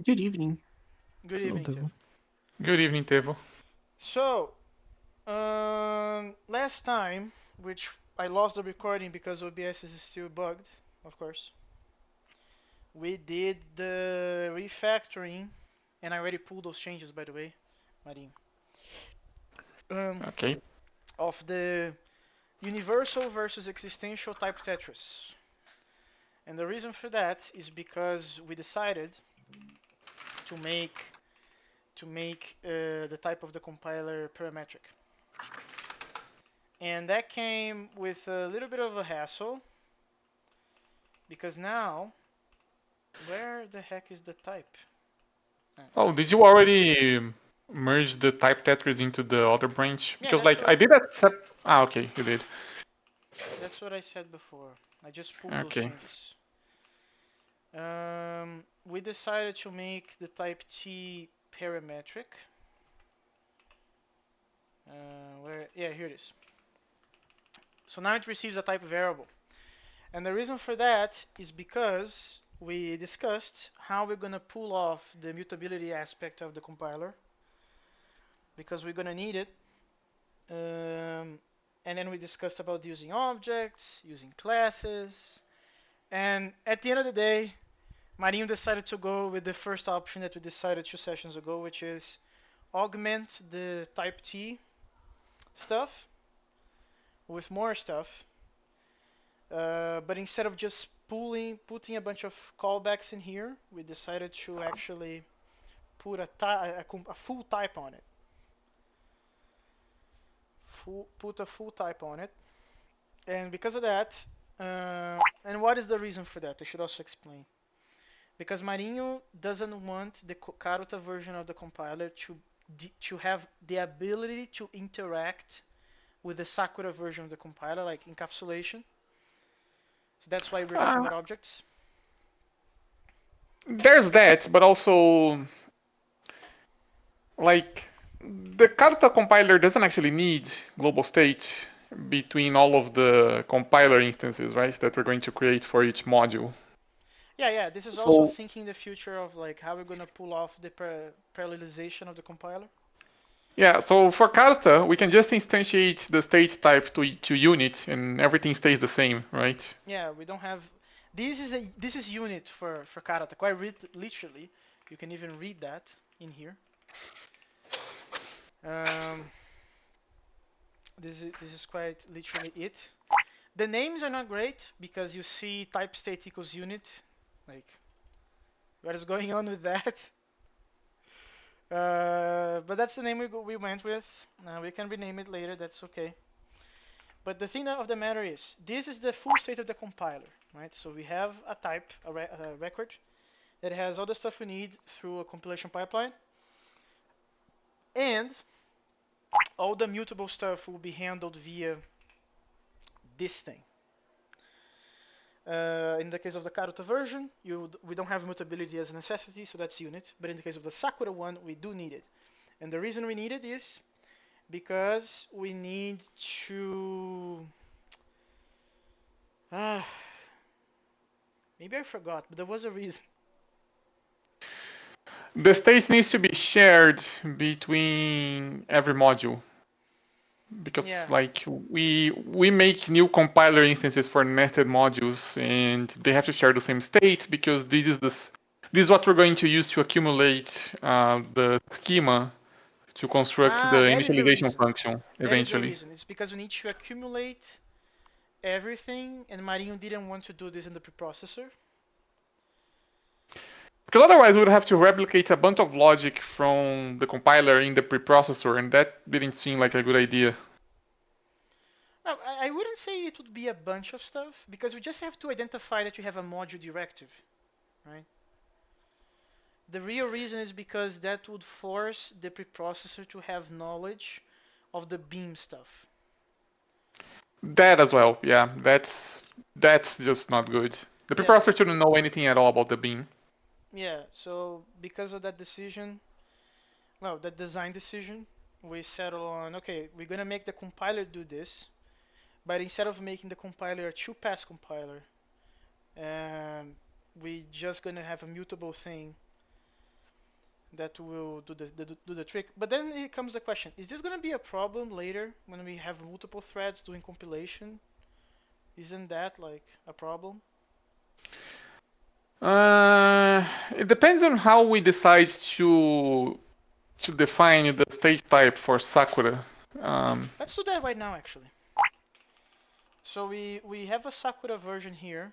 Good evening. Good Hello, evening, Tiff. Devil. Good evening, Tevo. So, last time, which I lost the recording because OBS is still bugged, of course, we did the refactoring, and I already pulled those changes, by the way, Marinho, um, Okay. of the universal versus existential type Tetris. And the reason for that is because we decided to make the type of the compiler parametric. And that came with a little bit of a hassle because now, where the heck is the type? It's Oh, okay. did you already merge the type Tetris into the other branch? Yeah, Because like I did accept. Ah, okay, you did. that's what I said before. I just pulled those Okay. changes. We decided to make the type T parametric. Yeah, here it is. So now it receives a type variable. And the reason for that is because we discussed how we're going to pull off the mutability aspect of the compiler because we're going to need it. Um, and then we discussed about using objects, using classes. And at the end of the day, Marinho decided to go with the first option that we decided 2 sessions ago, which is augment the type T stuff with more stuff. But instead of just putting a bunch of callbacks in here, we decided to actually put a full type on it. Put a full type on it. And because of that, and what is the reason for that? I should also explain. Because Marinho doesn't want the Karuta version of the compiler to have the ability to interact with the Sakura version of the compiler, like encapsulation. So that's why we're talking Uh, about objects. there's that, but also like the Karuta compiler doesn't actually need global state between all of the compiler instances, right? That we're going to create for each module. Yeah, yeah. This is also So thinking the future of like how we're gonna pull off the parallelization of the compiler. yeah, so for Karuta, we can just instantiate the state type to unit, and everything stays the same, right? Yeah, we don't have. This is unit for Karata. Quite literally, you can even read that in here. Um, this is quite literally it. The names are not great because you see type state equals unit. Like, what is going on with that? But that's the name we went with. We can rename it later. That's okay. But the thing of the matter is, this is the full state of the compiler, right? So we have a type, a record that has all the stuff we need through a compilation pipeline, and all the mutable stuff will be handled via this thing. In the case of the Karuta version, we don't have mutability as a necessity, so that's unit. But in the case of the Sakura one, we do need it. And the reason we need it is because we need to. Ah, maybe I forgot, but there was a reason. The state needs to be shared between every module because Yeah. like we make new compiler instances for nested modules and they have to share the same state because this is what we're going to use to accumulate the schema to construct the Ah, that is the initialization reason. function That is the eventually. reason. It's because we need to accumulate everything, and Marinho didn't want to do this in the preprocessor. Because otherwise, we would have to replicate a bunch of logic from the compiler in the preprocessor, and that didn't seem like a good idea. No, I wouldn't say it would be a bunch of stuff because we just have to identify that you have a module directive, right? The real reason is because that would force the preprocessor to have knowledge of the beam stuff. That as well, yeah, that's just not good. The Yeah, preprocessor shouldn't know anything at all about the beam. yeah. So because of that decision, well, that design decision, we settle on okay, we're gonna make the compiler do this, but instead of making the compiler a two-pass compiler, um, we just gonna have a mutable thing that will do the trick. But then it comes the question: is this gonna be a problem later when we have multiple threads doing compilation? Isn't that like a problem? It depends on how we decide to define the stage type for Sakura. Um, Let's do that right now, actually. So we have a Sakura version here,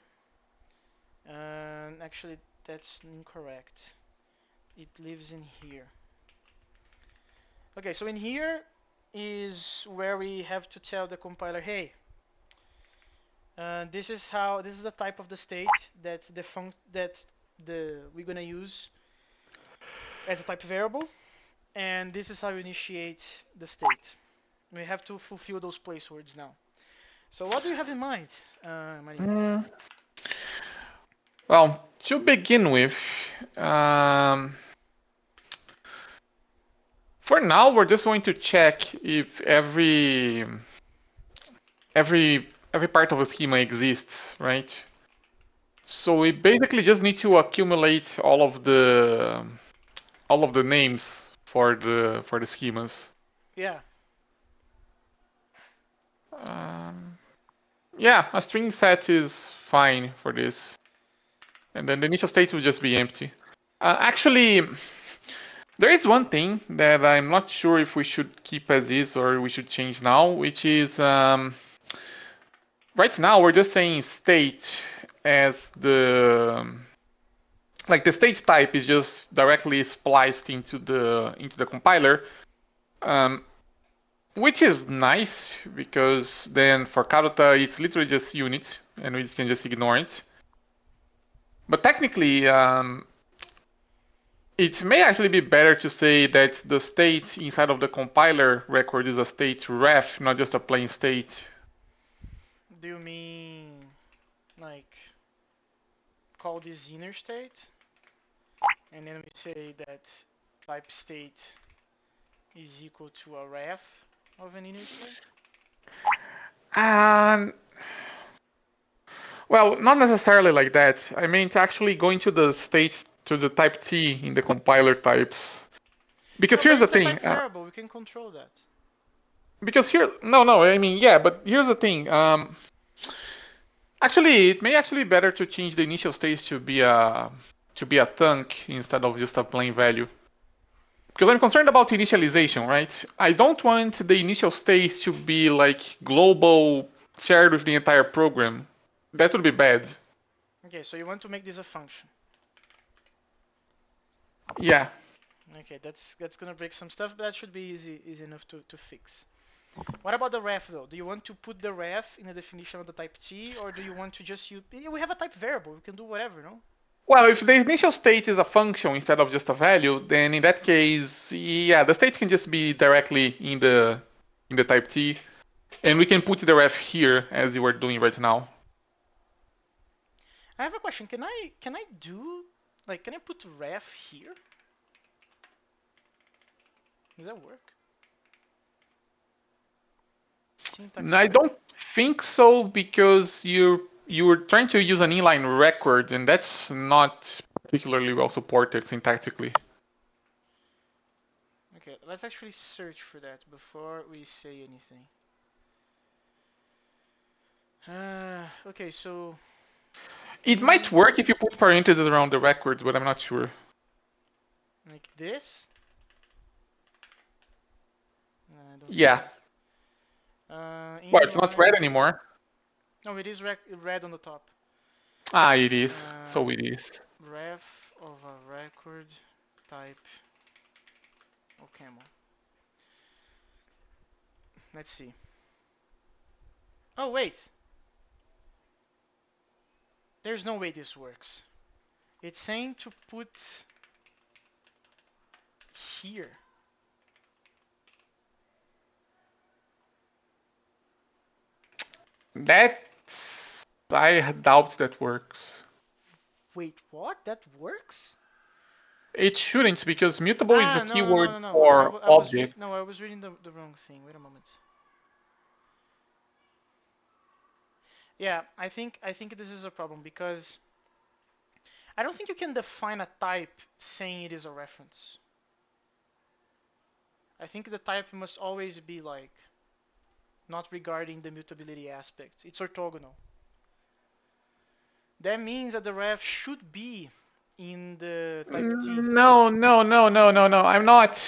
and actually that's incorrect. It lives in here. Okay, so in here is where we have to tell the compiler, hey, this is the type of the state that we're gonna use as a type variable, and this is how you initiate the state. We have to fulfill those placewords now. So what do you have in mind, Maria? mm, well, to begin with, um, for now we're just going to check if every part of a schema exists, right? So we basically just need to accumulate all of the names for the schemas. Yeah. Um, yeah, a string set is fine for this, and then the initial state will just be empty. Actually, there is one thing that I'm not sure if we should keep as is or we should change now, which is right now we're just saying state as the state type is just directly spliced into the compiler, um, which is nice because then for Karuta it's literally just unit and we can just ignore it. But technically, it may actually be better to say that the state inside of the compiler record is a state ref, not just a plain state. Do you mean like call this inner state, and then we say that type state is equal to a ref of an inner state? Um, well, not necessarily like that. I mean, it's actually going to the state to the type T in the compiler types. Because No, but here's the it's a thing. type variable. We can control that. Because here, no, no. I mean, yeah, but here's the thing. Actually, it may actually be better to change the initial state to be a thunk instead of just a plain value. Because I'm concerned about initialization, right? I don't want the initial state to be like global shared with the entire program. That would be bad. Okay, so you want to make this a function. Yeah. Okay, that's gonna break some stuff, but that should be easy enough to fix. What about the ref though? Do you want to put the ref in the definition of the type T, or do you want to just use? Yeah, we have a type variable. We can do whatever, no? Well, if the initial state is a function instead of just a value, then in that case, yeah, the state can just be directly in the type T, and we can put the ref here as you were doing right now. I have a question. Can I do like can I put ref here? Does that work? Syntax I ref. don't think so because you were trying to use an inline record, and that's not particularly well supported syntactically. Okay, let's actually search for that before we say anything. Okay, so It might work if you put parentheses around the records, but I'm not sure. like this. I don't think Yeah. so. Well, it's not red Inline. anymore. No, it is red on the top. Ah, it is. Uh, So it is. ref of a record type OCaml. Let's see. Oh wait, there's no way this works. It's saying to put here. That I doubt that works. Wait, what? That works? It shouldn't because mutable is a Ah, no, no, no, keyword no, no. for I was object. no, I was reading the wrong thing. Wait a moment. Yeah, I think this is a problem because I don't think you can define a type saying it is a reference. I think the type must always be like not regarding the mutability aspect. It's orthogonal. That means that the ref should be in the type T. No. I'm not.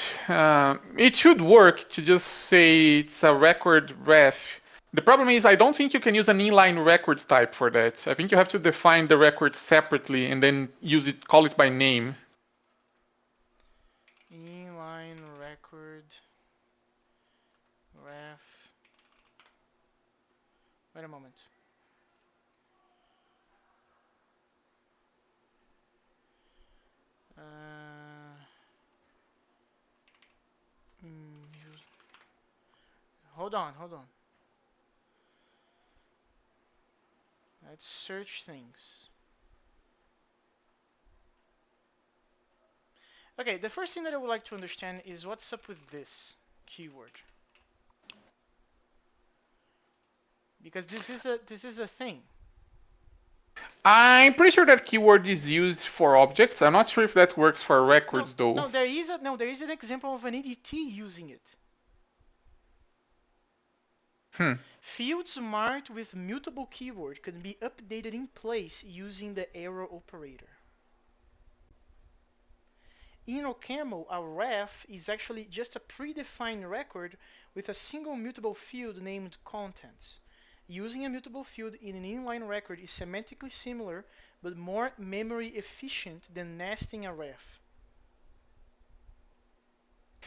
It should work to just say it's a record ref. The problem is I don't think you can use an inline records type for that. I think you have to define the record separately and then use it, call it by name. Inline record ref. Wait a moment. Uh, mm, hold on. Let's search things. Okay, the first thing that I would like to understand is what's up with this keyword. Because this is a thing. I'm pretty sure that keyword is used for objects. I'm not sure if that works for No, records though. there is an example of an EDT using it. Hmm. Fields marked with mutable keyword can be updated in place using the arrow operator. In OCaml, a ref is actually just a predefined record with a single mutable field named contents. Using a mutable field in an inline record is semantically similar but more memory efficient than nesting a ref.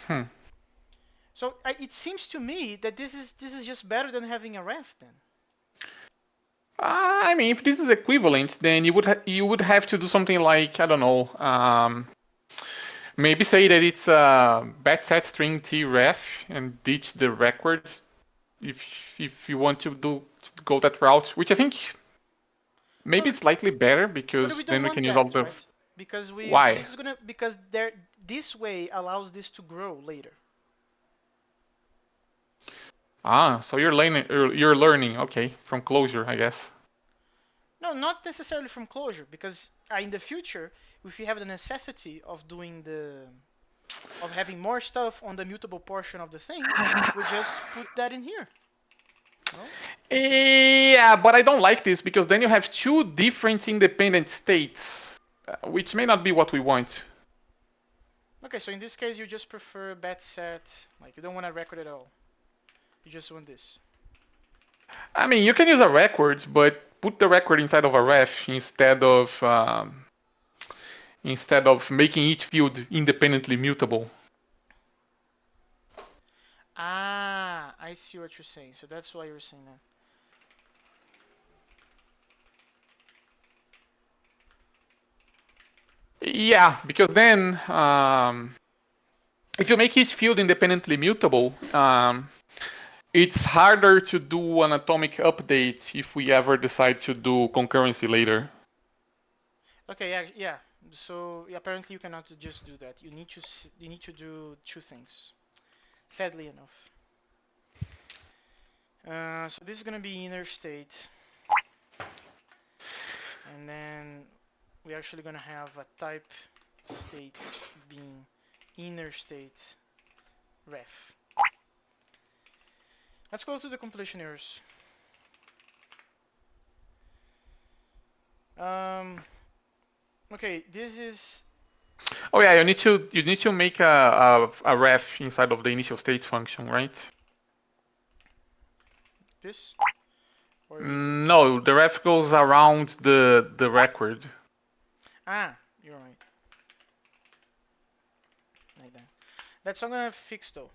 Hmm. So it seems to me that this is just better than having a ref then. I mean, if this is equivalent, then you would have to do something like, I don't know, maybe say that it's a batset string tref and ditch the records if if you want to go that route, which I think maybe Well, slightly better but we because don't then we want can use all that, the right? Because we why. this is gonna because there this way allows this to grow later. Ah, so you're learning, okay, from closure, I guess. No, not necessarily from closure, because in the future, if you have the necessity of doing of having more stuff on the mutable portion of the thing, we just put that in here. No? Yeah, but I don't like this because then you have two different independent states, which may not be what we want. Okay, so in this case, you just prefer bat set, like you don't want a record at all. You just want this. I mean, you can use a record, but put the record inside of a ref instead of making each field independently mutable. Ah, I see what you're saying. So that's why you're saying that. Yeah, because then if you make each field independently mutable, it's harder to do an atomic update if we ever decide to do concurrency later. Okay, yeah, yeah. So apparently you cannot just do that. You need to do two things. Sadly enough. So this is gonna be inner state, and then we're actually gonna have a type state being inner state ref. Let's go to the compilation errors. Um, okay, this is Oh yeah, you need to make a ref inside of the initial state function, right? this, or is it? No, the ref goes around the record. Ah, you're right. Like that. That's not gonna fix though.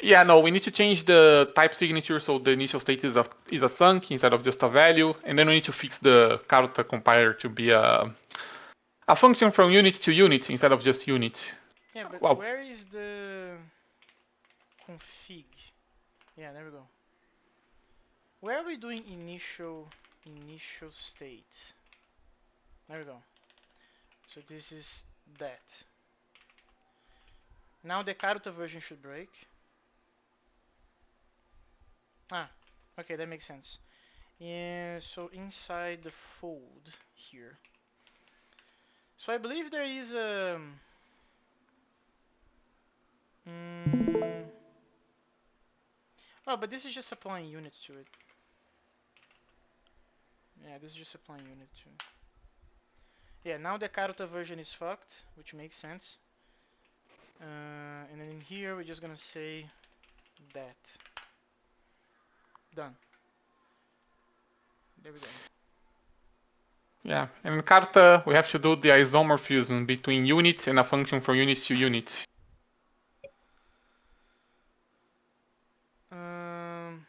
Yeah, no, we need to change the type signature so the initial state is a thunk instead of just a value, and then we need to fix the Karuta compiler to be a function from unit to unit instead of just unit. Yeah, but Well, where is the config? Yeah, there we go. Where are we doing initial state? There we go. So this is that. Now the Karuta version should break. Ah, okay, that makes sense. Yeah, so inside the fold here. So I believe there is a Oh, but this is just applying unit to it. Yeah, this is just applying unit to it. Yeah, now the Karuta version is fucked, which makes sense. And then in here, we're just gonna say that. Done. There we go. Yeah, and in Karuta, we have to do the isomorphism between unit and a function from unit to unit. Um,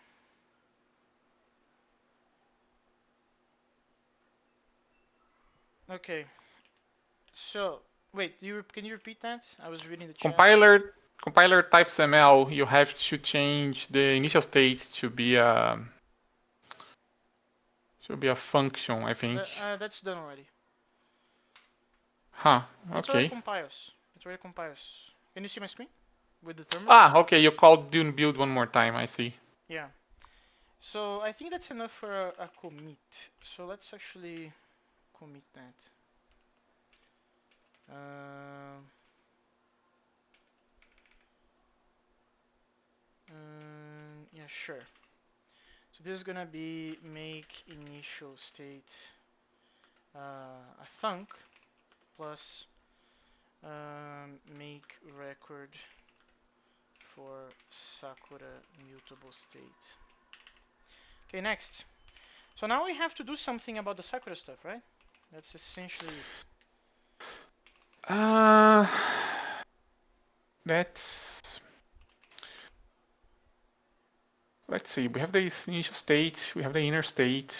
okay. So, wait, can you repeat that? I was reading the chat. Compiler types ML, you have to change the initial state to be a function, I think. That's done already. Huh, It's already okay. compiles. It's already compiles. Can you see my screen with the terminal? Ah, okay, you called Dune build one more time, I see. Yeah. So I think that's enough for a commit. So let's actually commit that. Um, yeah, sure. So this is gonna be make initial state a thunk plus make record for Sakura mutable state. Okay, next. So now we have to do something about the Sakura stuff, right? That's essentially it. Uh, let's let's see. We have the initial state, we have the inner state.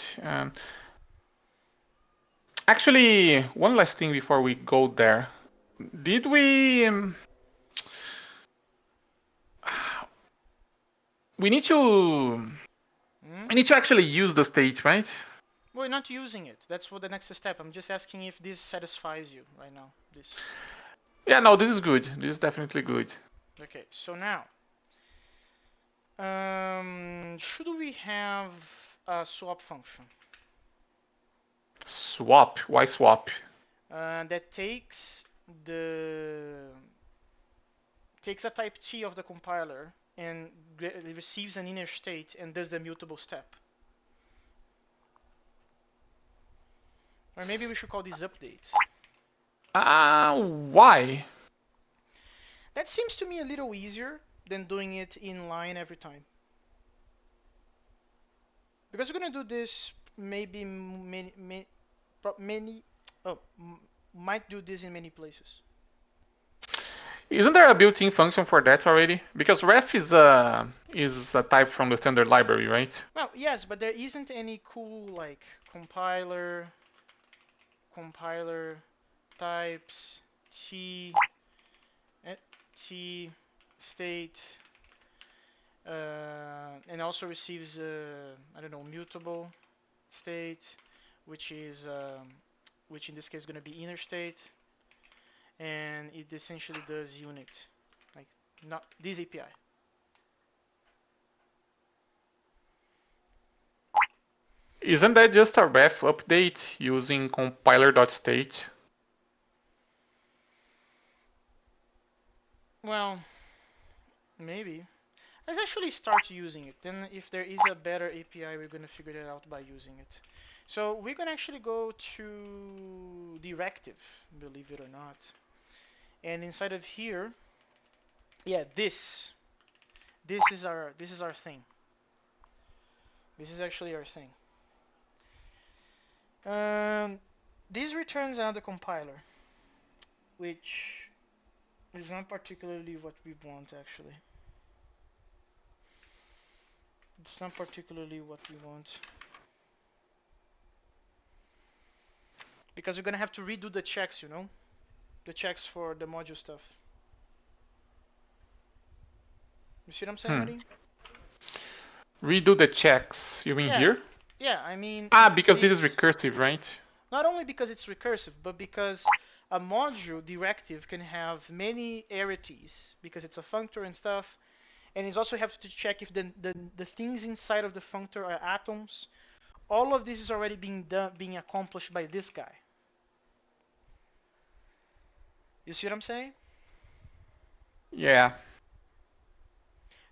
Actually, one last thing before we go there. Did we? We need to. Hmm? We need to actually use the state, right? We're not using it. That's what the next step. I'm just asking if this satisfies you right now. This. Yeah, no, this is good. This is definitely good. Okay, so now, should we have a swap function Swap. Why swap? that the takes a type T of the compiler and receives an inner state and does the mutable step? Or maybe we should call these updates. Why? That seems to me a little easier than doing it in line every time. Because we're gonna do this maybe many oh might do this in many places. Isn't there a built-in function for that already? Because ref is a type from the standard library, right? Well, yes, but there isn't any cool like compiler types t eh, t state and also receives I don't know mutable state, which is which in this case is going to be inner state, and it essentially does unit like not this API. Isn't that just a ref update using compiler.state? Well, maybe. Let's actually start using it. Then if there is a better API, we're going to figure it out by using it. So we're going to actually go to directive, believe it or not. And inside of here, yeah, this is our thing. This is actually our thing. Um, this returns another compiler, which is not particularly what we want actually. It's not particularly what we want. Because we're gonna have to redo the checks, you know? The checks for the module stuff. You see what I'm saying, Hmm. Marin? Redo the checks. You mean Yeah, here? yeah, I mean Because this is this recursive, right? not only because it's recursive, but because a module directive can have many arities because it's a functor and stuff, and it also have to check if the things inside of the functor are atoms. All of this is already being accomplished by this guy. You see what I'm saying? Yeah.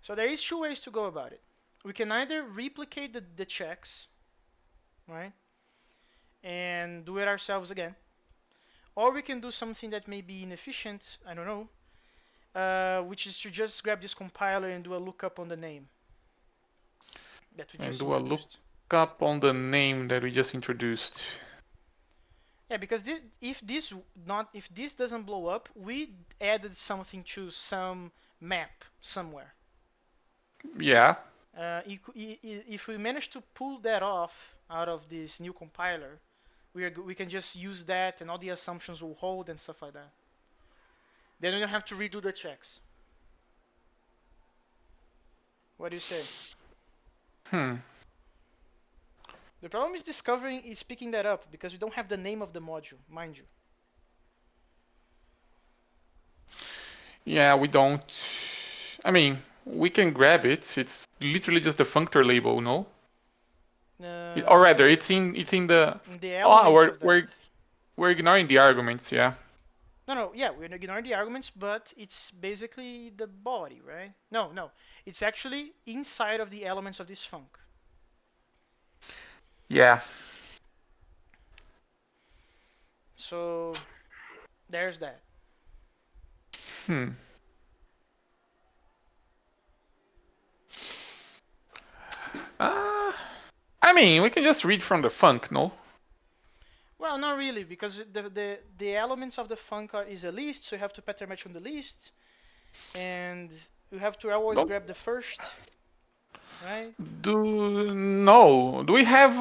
So there is two ways to go about it. We can either replicate the checks, right, and do it ourselves again, or we can do something that may be inefficient, I don't know, which is to just grab this compiler and do a lookup on the name that we And just do a introduced. lookup on the name that we just introduced. Yeah, because if this doesn't blow up, we added something to some map somewhere. Yeah. If we manage to pull that off out of this new compiler, we can just use that and all the assumptions will hold and stuff like that. Then we don't have to redo the checks. What do you say? Hmm. The problem is picking that up because we don't have the name of the module, mind you. Yeah, we don't. I mean, we can grab it. It's literally just the functor label, no? Or rather, Uh, it's in the. the Oh, elements we're of that. we're we're ignoring the arguments. Yeah. No, no, yeah, we're ignoring the arguments, but it's basically the body, right? No, no, it's actually inside of the elements of this func. Yeah. So there's that. Hmm. Uh, I mean, we can just read from the func, no? Well, not really, because the elements of the func is a list, so you have to pattern match on the list, and you have to always Don't grab the first, right? do no. Do we have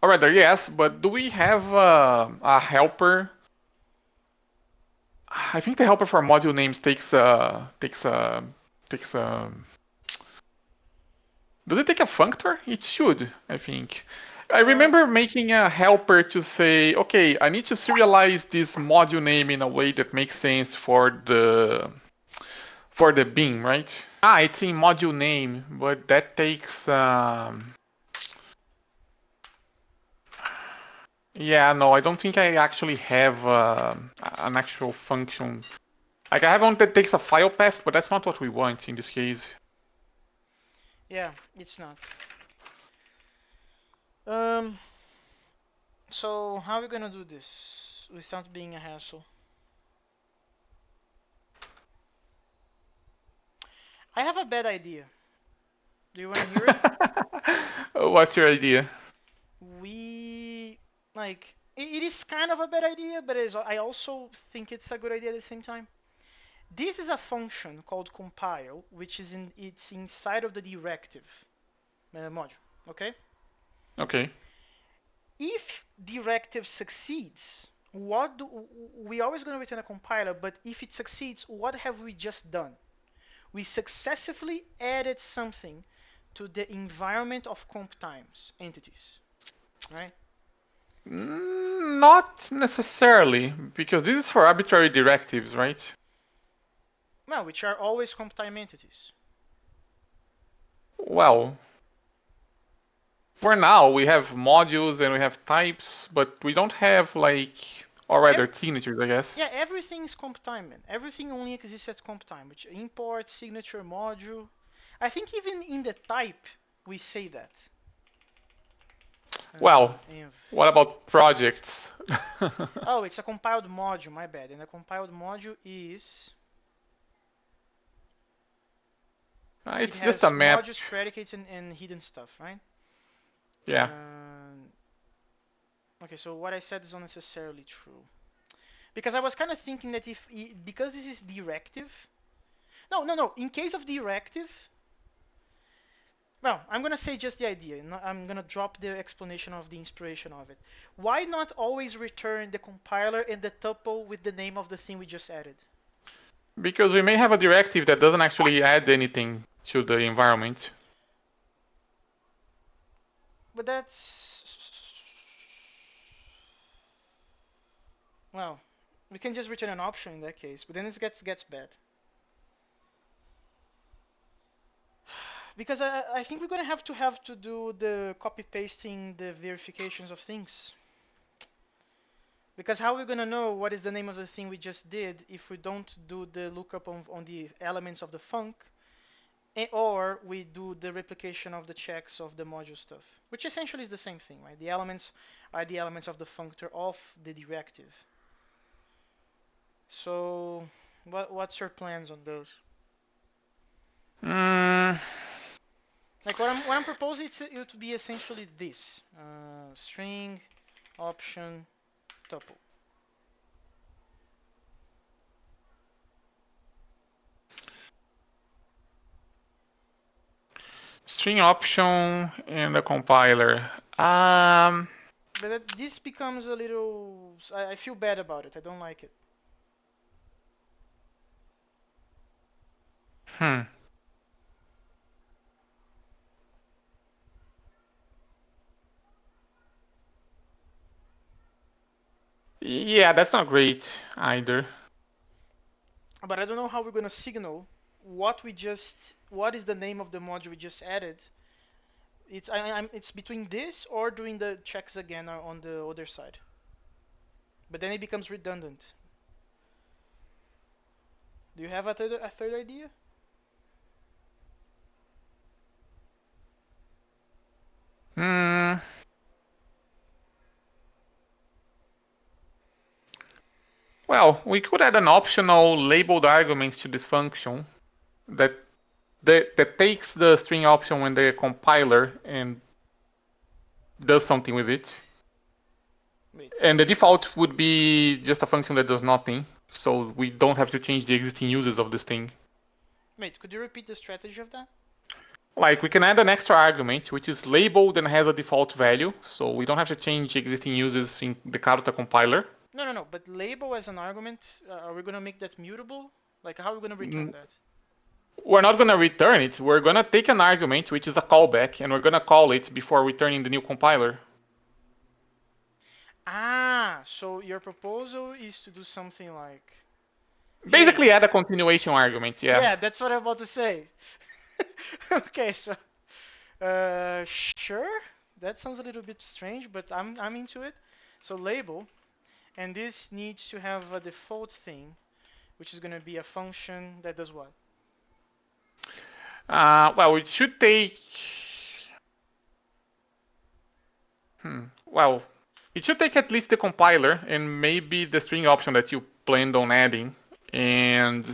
or rather, yes, but do we have a helper? I think the helper for module names takes. Does it take a functor? It should, I think. I Uh, remember making a helper to say, okay, I need to serialize this module name in a way that makes sense for the beam, right? Ah, it's in module name, but that takes yeah, no, I don't think I actually have an actual function. Like I have one that takes a file path, but that's not what we want in this case. yeah, it's not. Um, so how are we gonna do this without being a hassle? I have a bad idea. Do you want to hear it? What's your idea? We it is kind of a bad idea, but I also think it's a good idea at the same time. This is a function called compile, which it's inside of the directive module. Okay. Okay. If directive succeeds, what do we always going to return a compiler? But if it succeeds, what have we just done? We successfully added something to the environment of comp times entities, right? Not necessarily, because this is for arbitrary directives, right? Well, which are always comp time entities. Well, for now we have modules and we have types, but we don't have or rather Every, signatures, I guess. yeah, everything is comp time, man. Everything only exists as comp time, which import, signature, module. I think even in the type we say that. Well, Env. what about projects? Oh, it's a compiled module. My bad. And a compiled module is it It's just a has map. modules, predicates, and hidden stuff, right? Yeah. Um, okay, so what I said is not necessarily true because I was kind of thinking that because this is directive. No, no, no. In case of directive, well, I'm gonna say just the idea. I'm gonna drop the explanation of the inspiration of it. Why not always return the compiler and the tuple with the name of the thing we just added? Because we may have a directive that doesn't actually add anything to the environment. But that's well, we can just return an option in that case. But then it gets bad because I think we're gonna have to do the copy pasting the verifications of things. Because how are we gonna know what is the name of the thing we just did if we don't do the lookup on the elements of the func or we do the replication of the checks of the module stuff, which essentially is the same thing, right? The elements are the elements of the functor of the directive. So, what's your plans on those? Mm, Like what I'm proposing it to be essentially this: string, option, tuple. string option and a compiler. But this becomes a little. I feel bad about it. I don't like it. Hmm. Yeah, that's not great either. But I don't know how we're gonna signal what is the name of the module we just added. It's between this or doing the checks again on the other side. But then it becomes redundant. Do you have a third idea? Hmm. Well, we could add an optional labeled arguments to this function that that takes the string option when the compiler and does something with it. Wait, And the default would be just a function that does nothing, so we don't have to change the existing uses of this thing. wait. Could you repeat the strategy of that? Like we can add an extra argument which is labeled and has a default value, so we don't have to change existing uses in the Karuta compiler. No, no, no. But label as an argument. Are we gonna make that mutable? Like how are we gonna return Mm, that? we're not going to return it. We're going to take an argument which is a callback and we're going to call it before returning the new compiler. Ah, so your proposal is to do something like, hey, Basically add a continuation argument, yeah. yeah, that's what I'm about to say. Okay, so sure, that sounds a little bit strange, but I'm into it. So label, and this needs to have a default thing, which is gonna be a function that does what? Well, it should take. Well, it should take at least the compiler and maybe the string option that you planned on adding. And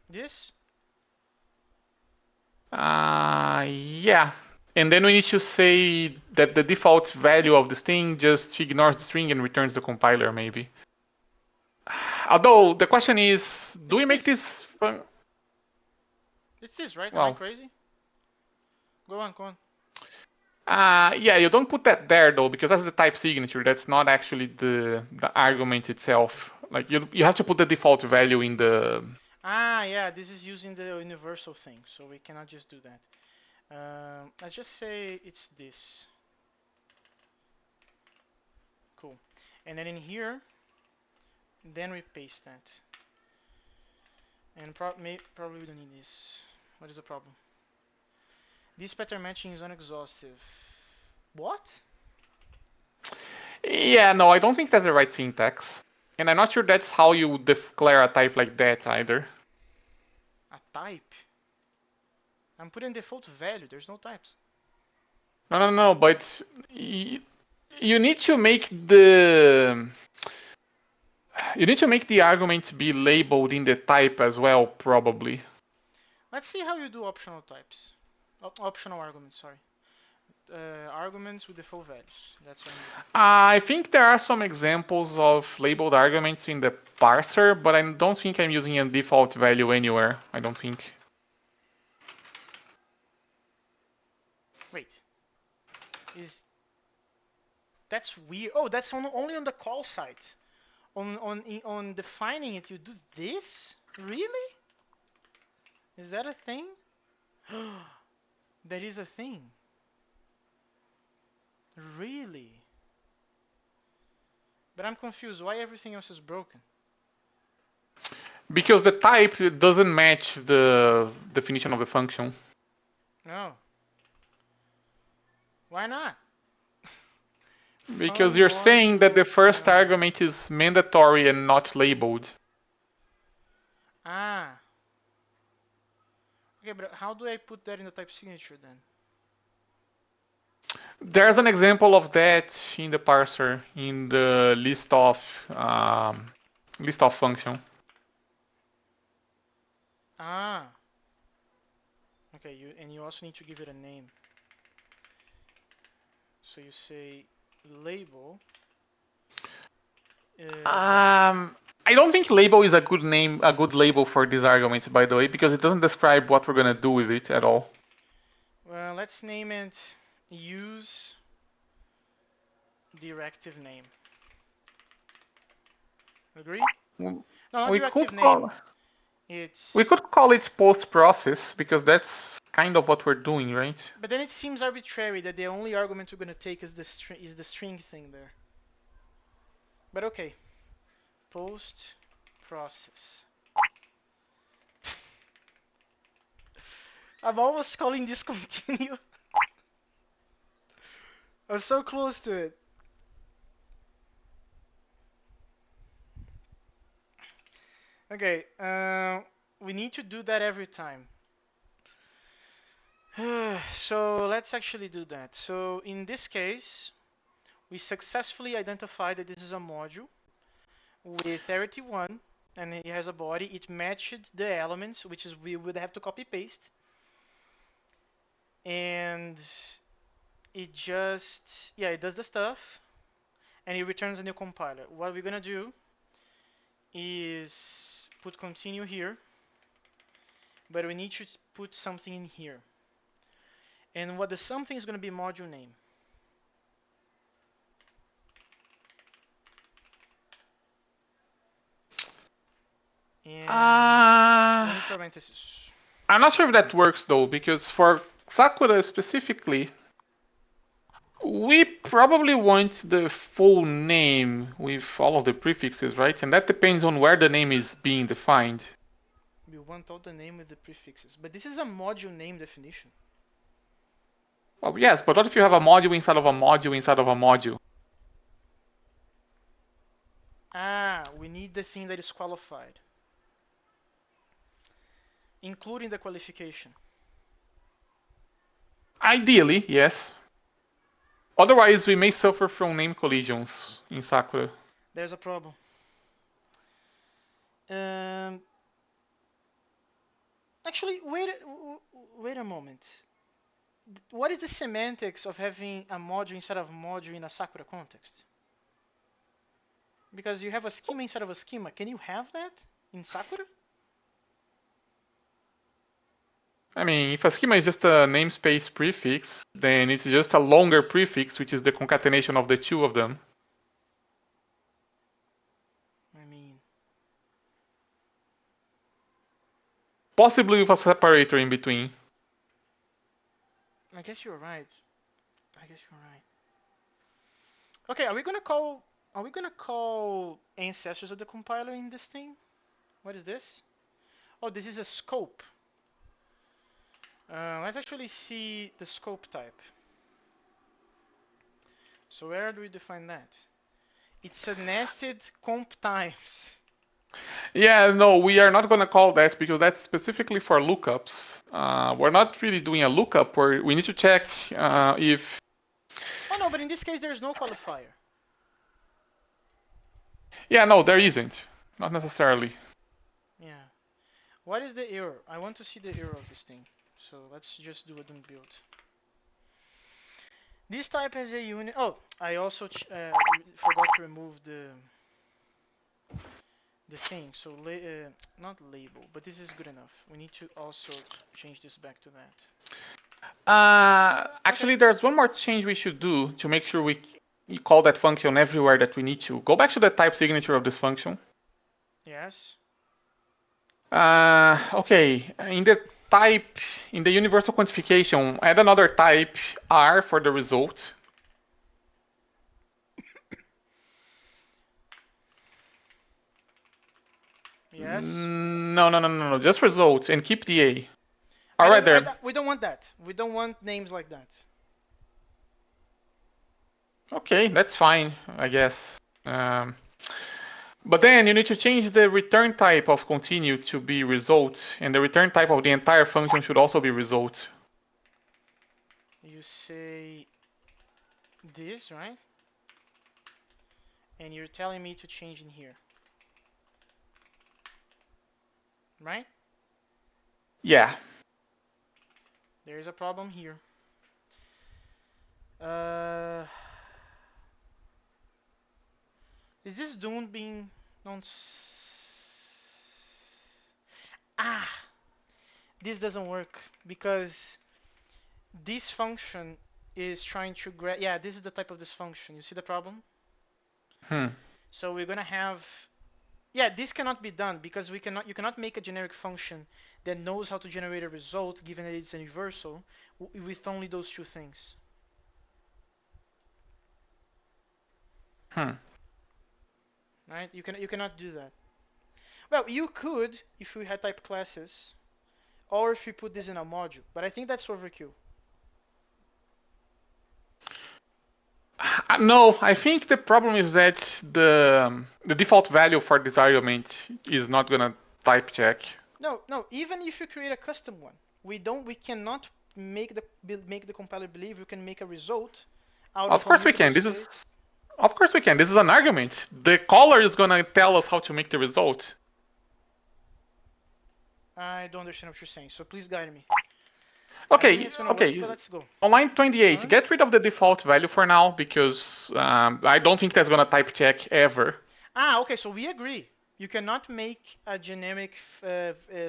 This? yeah. And then we need to say that the default value of the string just ignores the string and returns the compiler, maybe. Although the question is, do It's we make this. this? It's this, right? Am I Well, crazy? Go on, go on. yeah, you don't put that there though because that's the type signature. That's not actually the argument itself. Like you have to put the default value in the. Ah, yeah, this is using the universal thing, so we cannot just do that. Let's just say it's this. Cool. And then in here, then we paste that. And probably we don't need this. What is the problem? This pattern matching is unexhaustive. What? Yeah, no, I don't think that's the right syntax, and I'm not sure that's how you declare a type like that either. A type? I'm putting default value. There's no types. No, no, no, but you need to make the argument be labeled in the type as well, probably. Let's see how you do optional types. Optional arguments, sorry. Arguments with default values. That's what I'm looking for. I think there are some examples of labeled arguments in the parser, but I don't think I'm using a default value anywhere. I don't think. Wait, is that's weird? Oh, that's only on the call site. On defining it, you do this? Really? Is that a thing? That is a thing. Really? But I'm confused. Why everything else is broken? Because the type doesn't match the definition of the function. No. Why not? Because Fun you're saying that the module. I first don't know. argument is mandatory and not labeled. Okay, but how do I put that in the type signature then? There's an example of that in the parser in the list of function. Ah, okay. You also need to give it a name. So you say label dot. I don't think label is a good name, a good label for these arguments, by the way, because it doesn't describe what we're gonna do with it at all. Well, let's name it use directive name. Agree? No, not We directive could name. call we It's could call it post process because that's kind of what we're doing, right? but then it seems arbitrary that the only argument we're gonna take is the string thing there. But okay, post process. I'm almost calling this continue. I'm so close to it. Okay, we need to do that every time. So let's actually do that. So in this case, we successfully identified that this is a module with arity 1 and it has a body. It matched the elements, which is we would have to copy paste. And it just, yeah, it does the stuff and it returns a new compiler. What we're gonna do is put continue here, but we need to put something in here. And what the something is gonna be module name. And Uh, only parentheses. I'm not sure if that works though, because for Sakura specifically, we probably want the full name with all of the prefixes, right? And that depends on where the name is being defined. We want all the name with the prefixes. But this is a module name definition. Well, yes, but what if you have a module inside of a module inside of a module? Ah, we need the thing that is qualified, including the qualification. Ideally, yes. Otherwise, we may suffer from name collisions in Sakura. There's a problem. Um, actually, wait a moment. What is the semantics of having a module inside of a module in a Sakura context? Because you have a schema inside of a schema. Can you have that in Sakura? I mean, if a schema is just a namespace prefix, then it's just a longer prefix, which is the concatenation of the two of them. I mean, Possibly with a separator in between. I guess you're right. I guess you're right. Okay, are we gonna call ancestors of the compiler in this thing? What is this? Oh, this is a scope. Let's actually see the scope type. So where do we define that? It's a nested comp times. Yeah, no, we are not going to call that because that's specifically for lookups. We're not really doing a lookup where we need to check if. Oh no, but in this case there's no qualifier. Yeah, no, there isn't. Not necessarily. Yeah. What is the error? I want to see the error of this thing. So let's just do a done build. This type has a unit. Oh, I also forgot to remove the thing. So not label, but this is good enough. We need to also change this back to that. Okay. Actually, there's one more change we should do to make sure we call that function everywhere that we need to. Go back to the type signature of this function. Yes. Okay, in the universal quantification, add another type R for the result. Yes. No, no, no, no, no, just result and keep the A. I Or don't. rather, We don't want that. We don't want names like that. okay, that's fine, I guess. Um, But then you need to change the return type of continue to be result, and the return type of the entire function should also be result. You say this, right? And you're telling me to change in here, right? Yeah. There is a problem here. Uh, is this Dune being non? Ah, this doesn't work because this function is trying to grab. Yeah, this is the type of this function. You see the problem? Hmm. So we're gonna have. Yeah, this cannot be done because we cannot. You cannot make a generic function that knows how to generate a result, given that it's a universal, with only those two things. Hmm. Right? You cannot do that. Well, you could if we had type classes, or if you put this in a module. But I think that's overkill. No, I think the problem is that the default value for this argument is not gonna type check. No, no. Even if you create a custom one, we cannot make the compiler believe you can make a result out Of of a course we mutable can. state. Of course we can. This is an argument. The caller is gonna tell us how to make the result. I don't understand what you're saying, so please guide me. I don't think Okay, it's gonna work, okay. but let's go. On line 28, Run. get rid of the default value for now because I don't think that's gonna type check ever. Ah, okay. So we agree. You cannot make a generic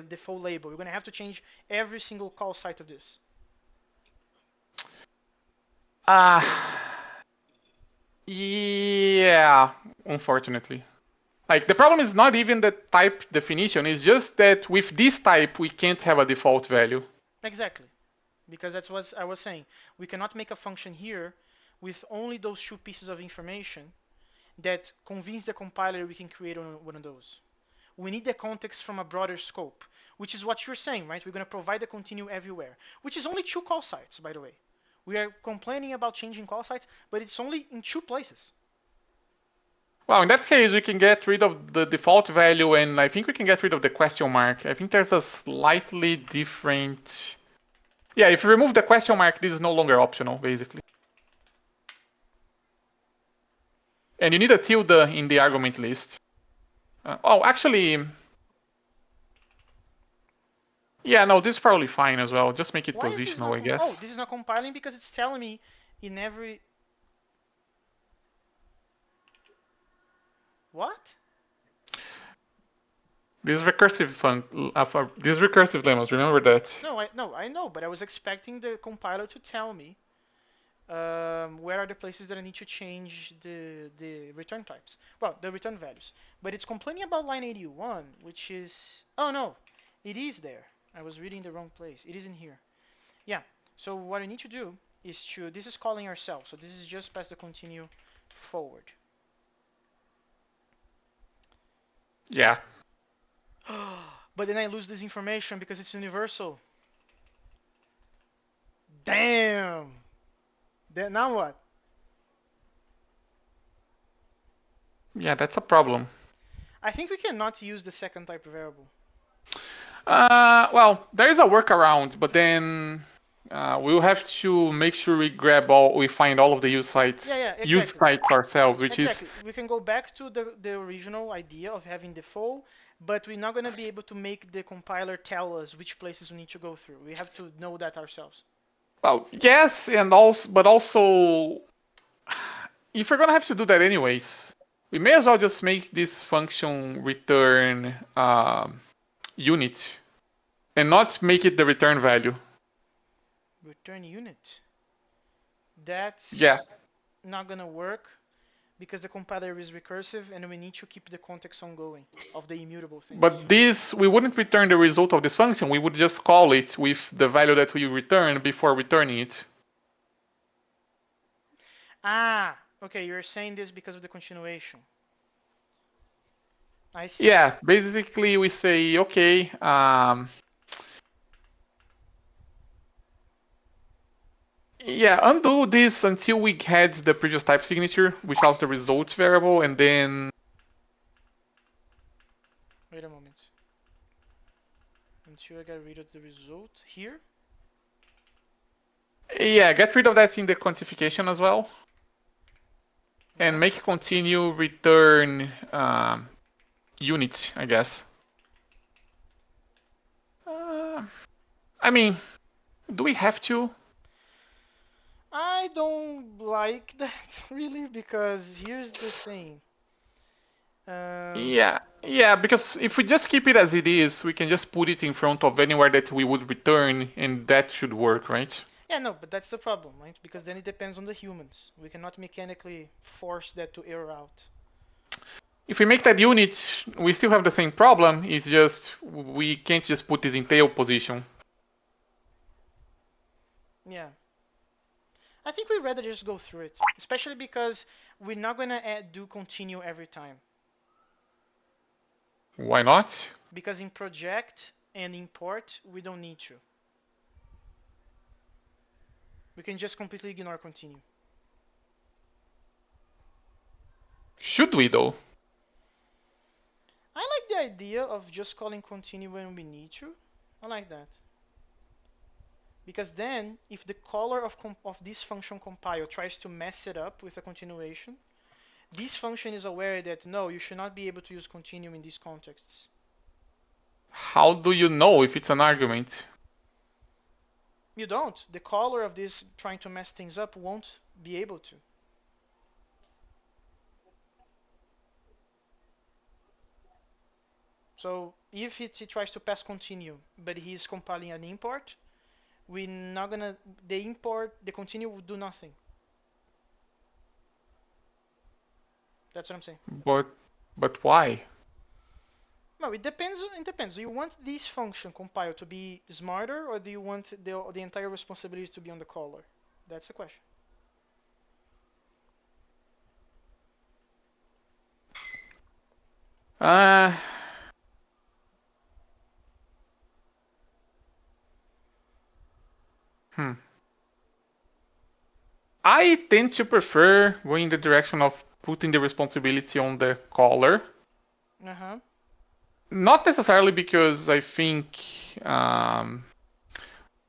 default label. You're gonna have to change every single call site of this. Uh, yeah, unfortunately. Like the problem is not even the type definition, it's just that with this type we can't have a default value. Exactly, because that's what I was saying. We cannot make a function here with only those two pieces of information that convince the compiler we can create one of those. We need the context from a broader scope, which is what you're saying, right? We're going to provide the continue everywhere, which is only two call sites, by the way. We are complaining about changing call sites, but it's only in two places. Well, in that case, we can get rid of the default value, and I think we can get rid of the question mark. I think there's a slightly different. Yeah, if you remove the question mark, this is no longer optional, basically. And you need a tilde in the argument list. Oh, actually, yeah, no, this is probably fine as well. Just make it Why is this positional, not? I Oh, guess. this is not compiling because it's telling me in every. What? This this recursive lemmas. Remember that. No, I know, but I was expecting the compiler to tell me where are the places that I need to change the return types. Well, the return values. But it's complaining about line 81, which is. Oh no, it is there. I was reading the wrong place. It is in here. Yeah. So what I need to do is to. This is calling ourselves. So this is just past the continue forward. Yeah, But then I lose this information because it's universal. Damn. Then now what? yeah, that's a problem. I think we cannot use the second type variable. Well, there is a workaround, but then we'll have to make sure we find all of the Yeah, yeah, use exactly. sites ourselves, which is Exactly. We can go back to the original idea of having default, but we're not going to be able to make the compiler tell us which places we need to go through. We have to know that ourselves. well, yes, and also, but also, if we're gonna have to do that anyways, we may as well just make this function return unit and not make it the return value. Return unit. Yeah, That's not going to work because the compiler is recursive and we need to keep the context ongoing of the immutable things. but this we wouldn't return the result of this function. We would just call it with the value that we return before returning it. Ah, okay, you're saying this because of the continuation. I see. Yeah, basically we say, okay, yeah, undo this until we had the previous type signature without the results variable, and then Wait a moment. Until I get rid of the result here. Yeah, get rid of that in the quantification as well. And Yes. make continue return units, I guess. Uh, I mean, do we have to? I don't like that really because here's the thing. Um, Yeah, because if we just keep it as it is, we can just put it in front of anywhere that we would return, and that should work, right? yeah, no, but that's the problem, right? Because then it depends on the humans. We cannot mechanically force that to error out. If we make that unit, we still have the same problem. It's just we can't just put this in tail position. Yeah. I think we'd rather just go through it, especially because we're not gonna do continue every time. Why not? Because in project and import, we don't need to. We can just completely ignore continue. Should we though? I like the idea of just calling continue when we need to. I like that. Because then, if the caller of this function compile tries to mess it up with a continuation, this function is aware that no, you should not be able to use continue in these contexts. How do you know if it's an argument? You don't. The caller of this trying to mess things up won't be able to. So if he tries to pass continue, but he's compiling an import, we're not gonna the continue will do nothing. That's what I'm saying. But but why? No, it depends. It depends. Do you want this function compile to be smarter, or do you want the entire responsibility to be on the caller? That's the question. Uh, hmm. I tend to prefer going the direction of putting the responsibility on the caller. Uh huh. Not necessarily because I think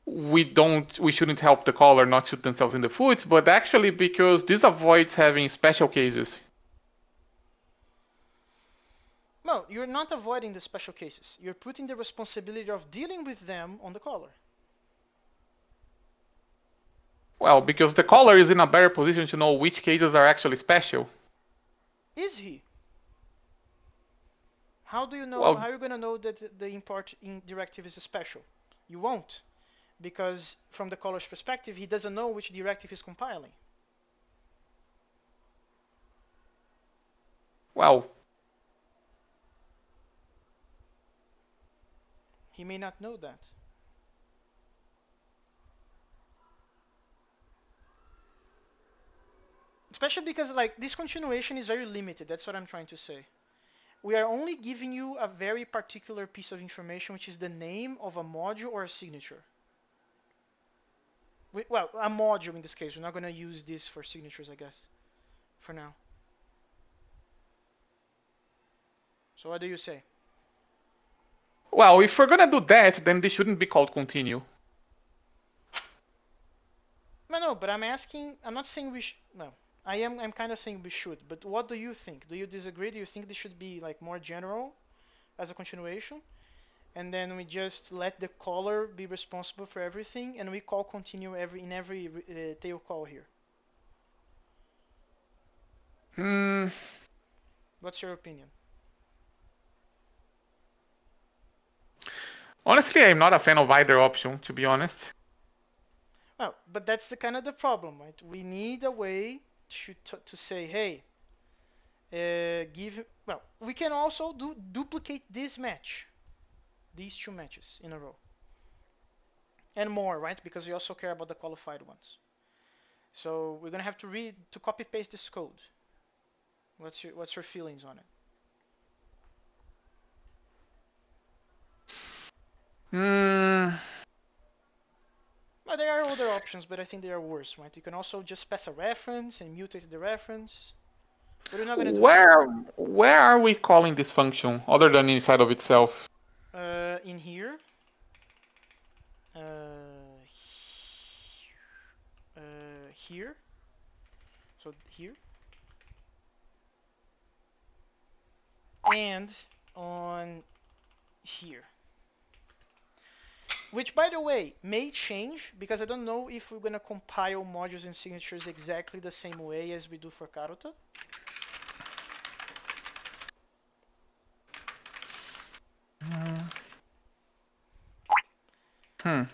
we shouldn't help the caller not shoot themselves in the foot, but actually because this avoids having special cases. No, you're not avoiding the special cases. You're putting the responsibility of dealing with them on the caller. Well, because the caller is in a better position to know which cases are actually special. Is he? How do you know? How Well, are you gonna know that the import in directive is special? You won't, because from the caller's perspective, he doesn't know which directive he's compiling. well, He may not know that. Especially because like this continuation is very limited. That's what I'm trying to say. We are only giving you a very particular piece of information, which is the name of a module or a signature. Well, a module in this case. We're not going to use this for signatures, I guess, for now. So what do you say? well, if we're gonna do that, then this shouldn't be called continue. No, no, but I'm asking. I'm not saying we should. No, I am. I'm kind of saying we should. But what do you think? Do you disagree? Do you think this should be like more general as a continuation, and then we just let the caller be responsible for everything, and we call continue every tail call here? Hmm. What's your opinion? Honestly, I'm not a fan of either option, to be honest. Well, but that's the kind of the problem, right? We need a way to say, hey, give. Well, we can also duplicate this match, these two matches in a row, and more, right? Because we also care about the qualified ones. So we're gonna have to read to copy paste this code. What's your feelings on it? Hmm. Well, there are other options, but I think they are worse, right? You can also just pass a reference and mutate the reference. But we're not gonna do that. Where are we calling this function other than inside of itself? In here, uh, here, so here, and on here. Which, by the way, may change because I don't know if we're gonna compile modules and signatures exactly the same way as we do for Karuta. Hmm.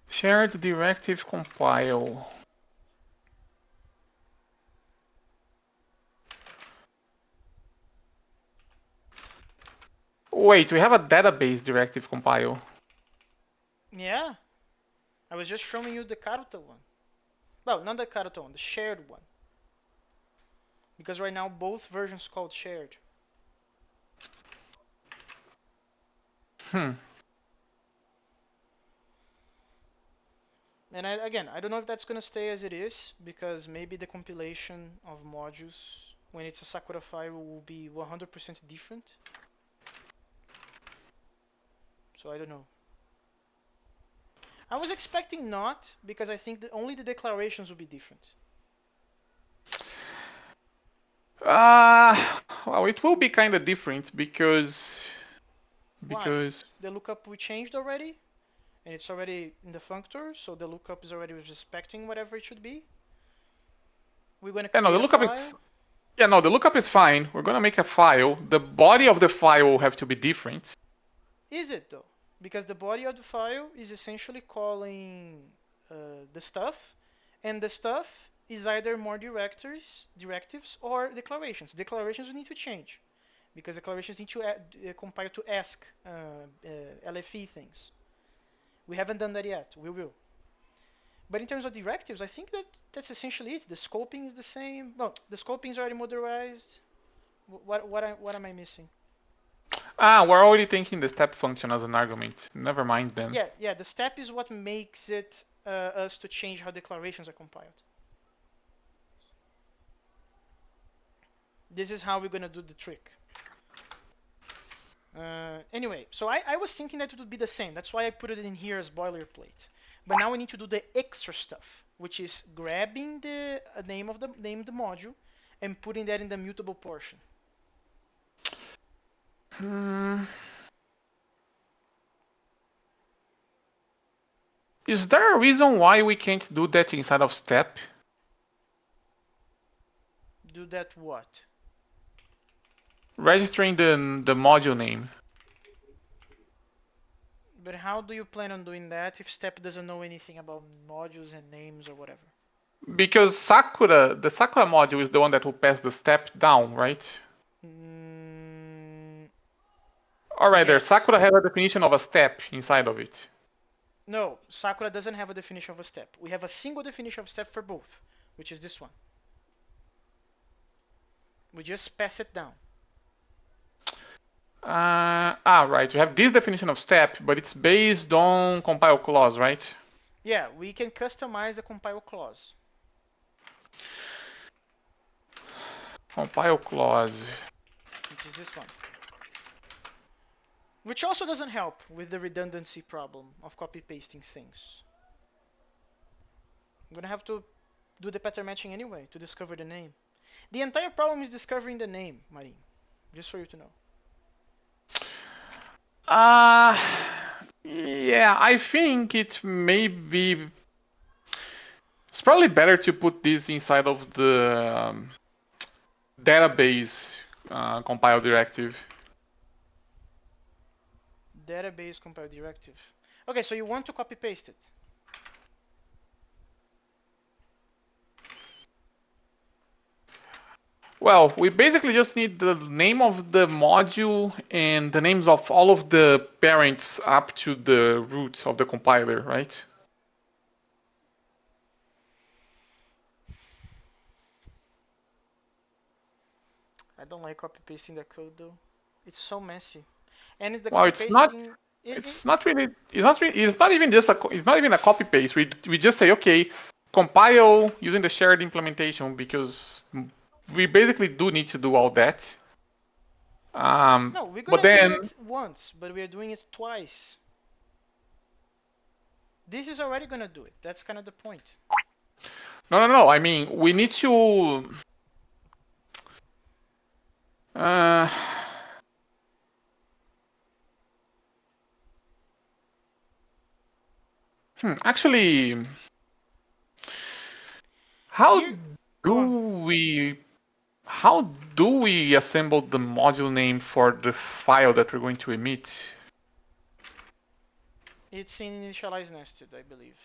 Shared directive compile. Wait, we have a database directive compile. Yeah, I was just showing you the Karuta one. Well, not the Karuta one, the shared one. Because right now both versions called shared. Hmm. And again, I don't know if that's gonna stay as it is because maybe the compilation of modules when it's a Sakura file will be 100% different. So I don't know. I was expecting not because I think that only the declarations will be different. Well, it will be kind of different Why? because The lookup we changed already, and it's already in the functor, so the lookup is already respecting whatever it should be. We're gonna yeah, no, create a file. the lookup is fine. We're gonna make a file. The body of the file will have to be different. Is it though? Because the body of the file is essentially calling the stuff, and the stuff is either more directives or declarations. Declarations we need to change because declarations need to compile to ask LFE things. We haven't done that yet. We will. But in terms of directives, I think that that's essentially it. The scoping is the same. No, the scoping is already modularized. What am I missing? We're already taking the step function as an argument. Never mind then. Yeah. The step is what makes it us to change how declarations are compiled. This is how we're gonna do the trick. Anyway, so I was thinking that it would be the same. That's why I put it in here as boilerplate. But now we need to do the extra stuff, which is grabbing the name of the module and putting that in the mutable portion. Hmm. Is there a reason why we can't do that inside of step? Do that what? Registering the module name. But how do you plan on doing that if step doesn't know anything about modules and names or whatever? Because the Sakura module is the one that will pass the step down, right? Mm, Or rather, yes. Sakura has a definition of a step inside of it. No, Sakura doesn't have a definition of a step. We have a single definition of step for both, which is this one. We just pass it down. Right. We have this definition of step, but it's based on compile clause, right? Yeah, we can customize the compile clause, Compile clause. which is this one. Which also doesn't help with the redundancy problem of copy pasting things. I'm gonna have to do the pattern matching anyway to discover the name. The entire problem is discovering the name, Marin. Just for you to know. Uh, yeah, I think it may be. It's probably better to put this inside of the database compile directive. Database compile directive. Okay, so you want to copy paste it. Well, we basically just need the name of the module and the names of all of the parents up to the root of the compiler, right? I don't like copy pasting the code though. It's so messy. And the Well, copy it's not. pasting, It's not really. It's not. It's not even just a. It's not even a copy paste. We just say okay, compile using the shared implementation because we basically do need to do all that. no, we're But gonna do then it once, but we are doing it twice. This is already gonna do it. That's kind of the point. no. I mean, we need to. Uh, actually, how Here, do go on. we how do we assemble the module name for the file that we're going to emit? It's in initialize nested, I believe.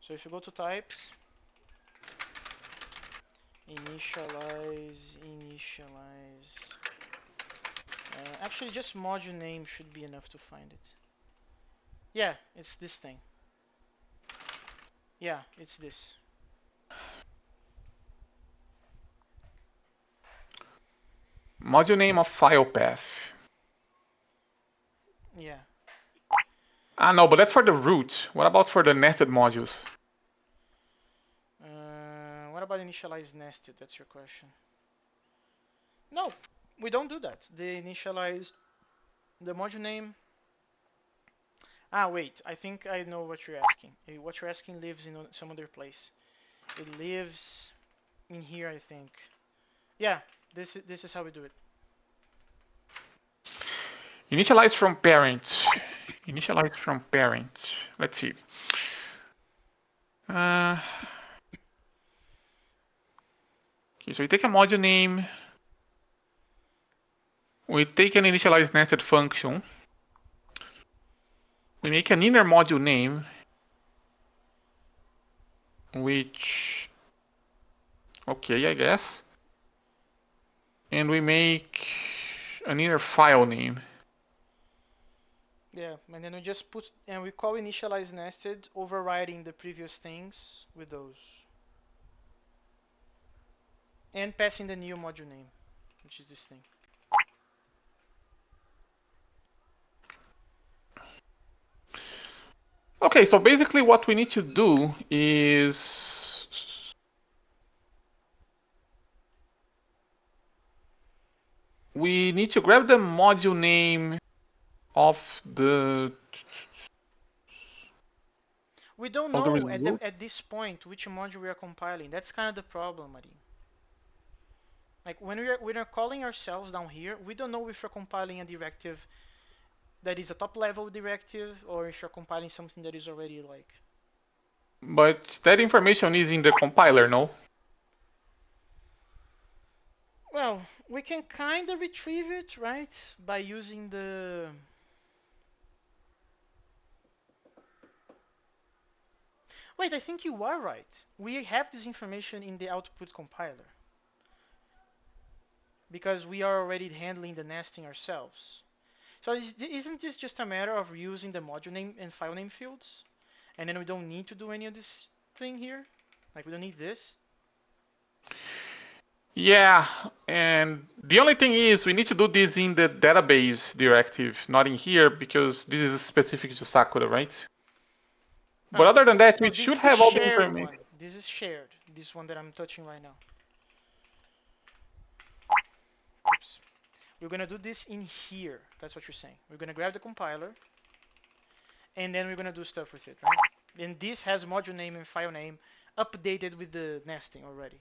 So if you go to types, initialize. Actually, just module name should be enough to find it. Yeah, it's this thing. Yeah, it's this. Module name of file path. Yeah. Ah, no, but that's for the root. What about for the nested modules? What about initialize nested? That's your question. No, we don't do that. The initialize the module name. Ah, wait. I think I know what you're asking. What you're asking lives in some other place. It lives in here, I think. Yeah, this is how we do it. Initialize from parent. Initialize from parent. Let's see. Uh, okay, so we take a module name. We take an initialize nested function. We make an inner module name, which, okay, I guess. And we make an inner file name. Yeah, and then we just put and we call initialize nested, overriding the previous things with those, and passing the new module name, which is this thing. Okay, so basically what we need to do is we need to grab the module name of We don't the know result. at this point which module we are compiling. That's kind of the problem, Marie. Like when we're calling ourselves down here, we don't know if we're compiling a directive that is a top level directive or if you're compiling something that is already like. But that information is in the compiler, no? Well, we can kind of retrieve it, right? By using the. Wait, I think you are right. We have this information in the output compiler because we are already handling the nesting ourselves. So isn't this just a matter of using the module name and file name fields? And then we don't need to do any of this thing here? Like we don't need this? Yeah, and the only thing is we need to do this in the database directive, not in here, because this is specific to Sakura, right? But Oh, other than that, no, we this should is the have all the shared information. one. This is shared. This one that I'm touching right now. Oops. We're gonna do this in here. That's what you're saying. We're gonna grab the compiler and then we're gonna do stuff with it, right? And this has module name and file name updated with the nesting already.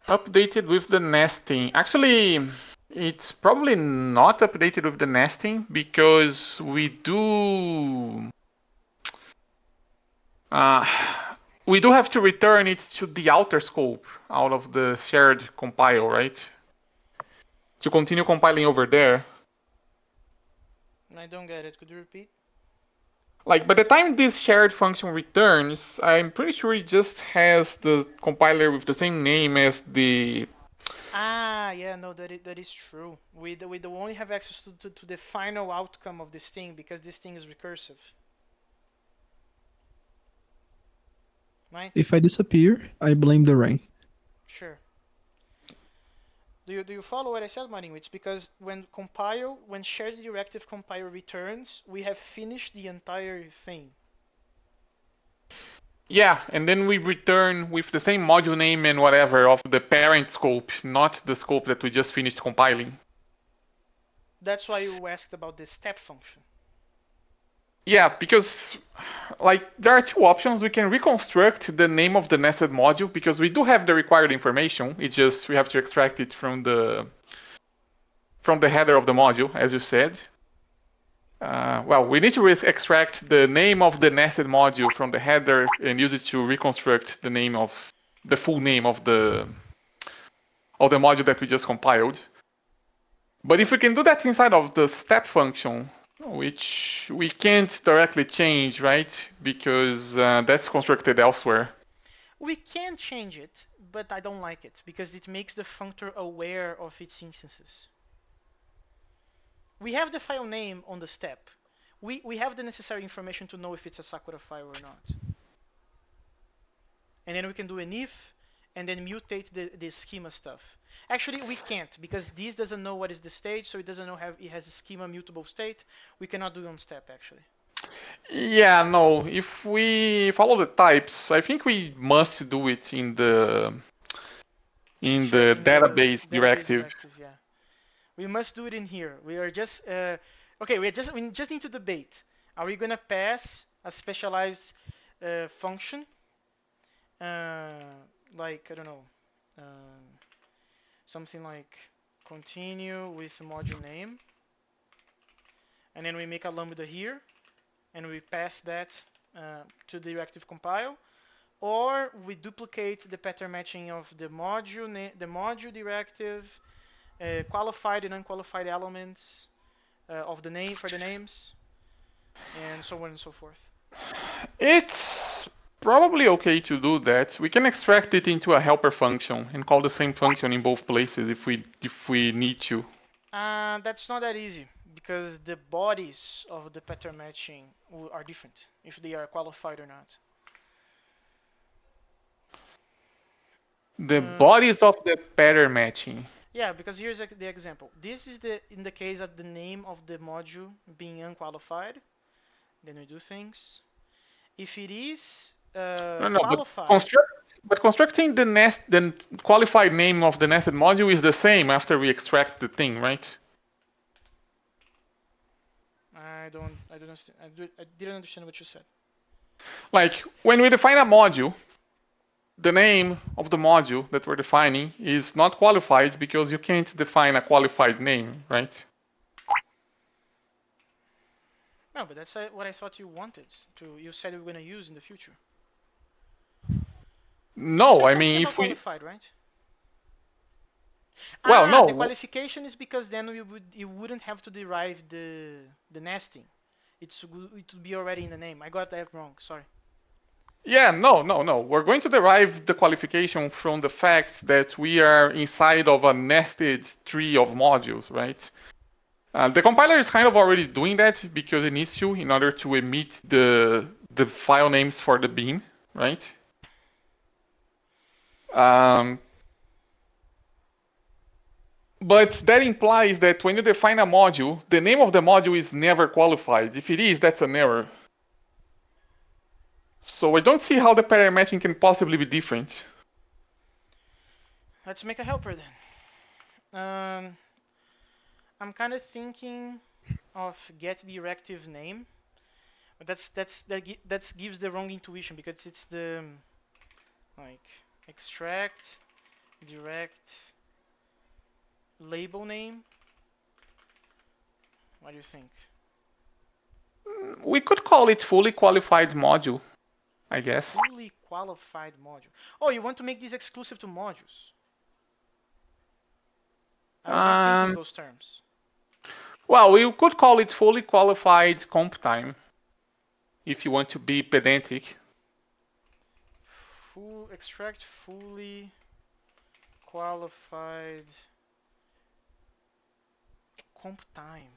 Updated with the nesting. Actually, it's probably not updated with the nesting because uh, we do have to return it to the outer scope out of the shared compile, right? To continue compiling over there. I don't get it. Could you repeat? Like by the time this shared function returns, I'm pretty sure it just has the compiler with the same name as the. Ah, yeah, no, that is true. We do only have access to the final outcome of this thing because this thing is recursive, right? If I disappear, I blame the rain. Sure. Do you follow what I said, Marinho? It's because when shared directive compile returns, we have finished the entire thing. Yeah, and then we return with the same module name and whatever of the parent scope, not the scope that we just finished compiling. That's why you asked about the step function. Yeah, because like there are two options. We can reconstruct the name of the nested module because we do have the required information. It just we have to extract it from the header of the module, as you said. Well, we need to extract the name of the nested module from the header and use it to reconstruct the full name of the module that we just compiled. But if we can do that inside of the step function, which we can't directly change, right? Because that's constructed elsewhere. We can change it, but I don't like it because it makes the functor aware of its instances. We have the file name on the step. We have the necessary information to know if it's a Sakura file or not. And then we can do an if and then mutate the schema stuff. Actually, we can't because this doesn't know what is the state, so it doesn't know it has a schema mutable state. We cannot do it on step actually. Yeah, no. If we follow the types, I think we must do it in the In the database database directive. directive, yeah. We must do it in here. We are just okay. We just need to debate. Are we gonna pass a specialized function like I don't know, something like continue with module name, and then we make a lambda here, and we pass that to the directive compile, or we duplicate the pattern matching of the module directive, qualified and unqualified elements of the name for the names, and so on and so forth. It's probably okay to do that. We can extract it into a helper function and call the same function in both places if we need to. That's not that easy because the bodies of the pattern matching are different if they are qualified or not. The Uh, bodies of the pattern matching. yeah, because here's the example. This is the in the case of the name of the module being unqualified. Then we do things. If it is No, no, qualified, but constructing the qualified name of the nested module is the same after we extract the thing, right? I didn't understand what you said. Like when we define a module, the name of the module that we're defining is not qualified because you can't define a qualified name, right? No, but that's what I thought you wanted to. You said we were gonna use in the future. You No, said I something mean about if we qualified, right? well, The no. qualification is because then you wouldn't have to derive the nesting. It would be already in the name. I got that wrong. Sorry. Yeah, no, no, no. We're going to derive the qualification from the fact that we are inside of a nested tree of modules, right? The compiler is kind of already doing that because it needs to in order to emit the file names for the bean, right? Um, but that implies that when you define a module, the name of the module is never qualified. If it is, that's an error. So I don't see how the pattern matching can possibly be different. Let's make a helper then. I'm kind of thinking of get directive name, but that gives the wrong intuition because it's the like extract direct label name. What do you think? We could call it fully qualified module, I guess. Fully qualified module. Oh, you want to make this exclusive to modules? I wasn't thinking Um, those terms. well, we could call it fully qualified comp time if you want to be pedantic. Full extract fully qualified comp time.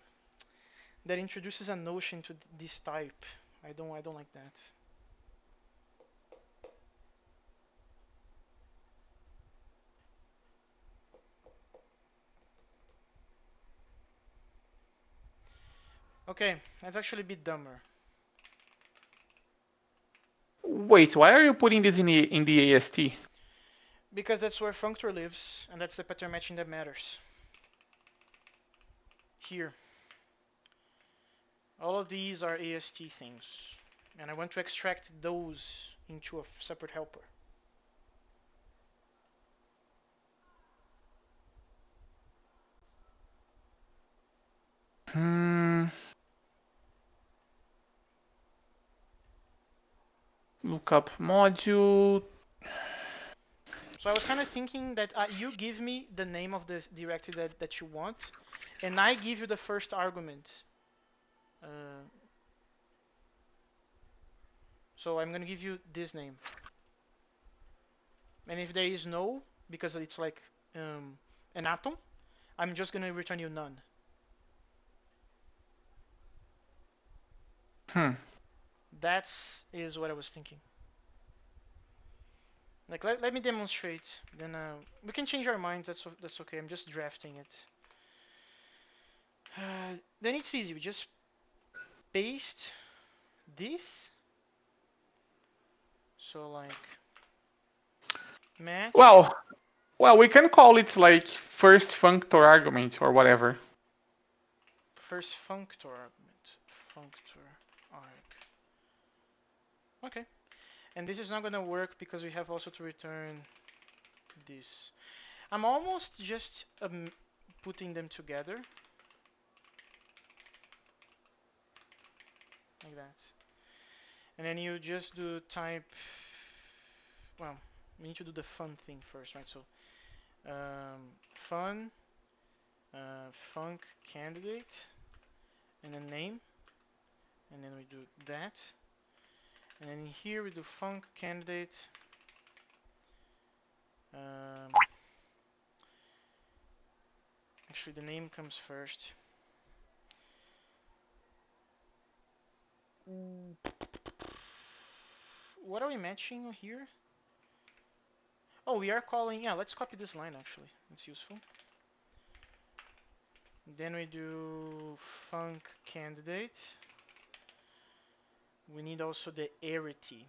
That introduces a notion to this type. I don't like that. Okay, let's actually be dumber. Wait, why are you putting this in the AST? Because that's where functor lives, and that's the pattern matching that matters. Here. All of these are AST things. And I want to extract those into a separate helper. Hmm. Lookup module. So I was kind of thinking that you give me the name of the directory that you want, and I give you the first argument. Uh, so I'm going to give you this name. And if there is no, because it's like an atom, I'm just going to return you none. Hmm. That is what I was thinking. Like, let me demonstrate. Then we can change our minds. That's okay. I'm just drafting it. Then it's easy. We just paste this. So like match Well, well, we can call it like first functor argument or whatever. first functor argument. Functor arg. Okay. And this is not gonna work because we have also to return this. I'm almost just putting them together like that. And then you just do type. Well, we need to do the fun thing first, right? So fun func candidate and then name, and then we do that, and then here we do func candidate. Um, Actually, the name comes first. What are we matching here? Oh, we are calling. Yeah, let's copy this line actually. It's useful. Then we do func candidate. We need also the arity.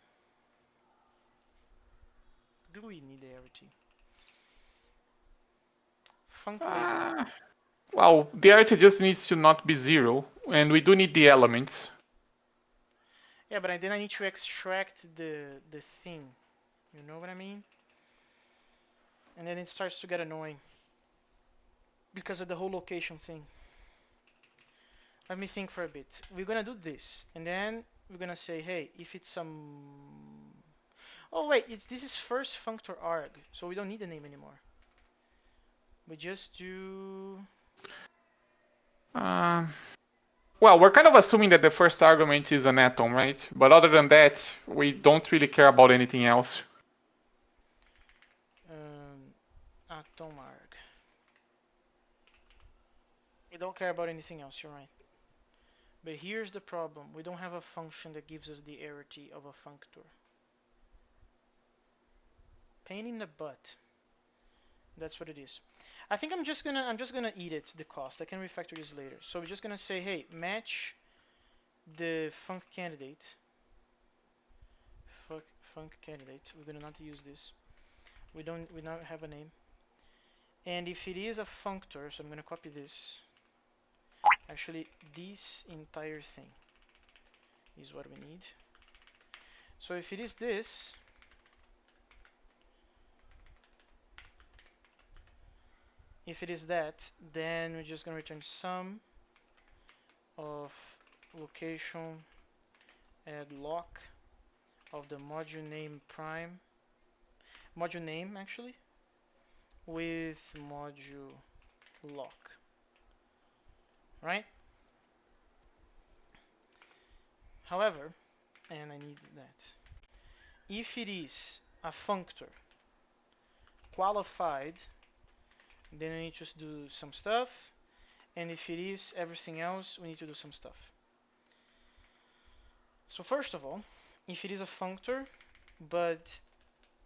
Do we need the arity? Func label. Uh, well, the arity just needs to not be 0, and we do need the elements. Yeah, but then I need to extract the thing. You know what I mean? And then it starts to get annoying because of the whole location thing. Let me think for a bit. We're gonna do this, and then we're gonna say, hey, if it's some. Oh wait, this is first functor arg, so we don't need the name anymore. We just do. Uh, well, we're kind of assuming that the first argument is an atom, right? But other than that, we don't really care about anything else. Um, atom arg. We don't care about anything else. You're right. But here's the problem: we don't have a function that gives us the arity of a functor. Pain in the butt. That's what it is. I think I'm just gonna eat it, the cost. I can refactor this later. So we're just gonna say, hey, match the func candidate. Func candidate. We're gonna not use this. We don't have a name. And if it is a functor, so I'm gonna copy this. Actually, this entire thing is what we need. So if it is this, if it is that, then we're just gonna return sum of location add lock of the module name prime, module name actually, with module lock, right? However, and I need that, if it is a functor qualified, then we need to do some stuff, and if it is everything else, we need to do some stuff. So first of all, if it is a functor, but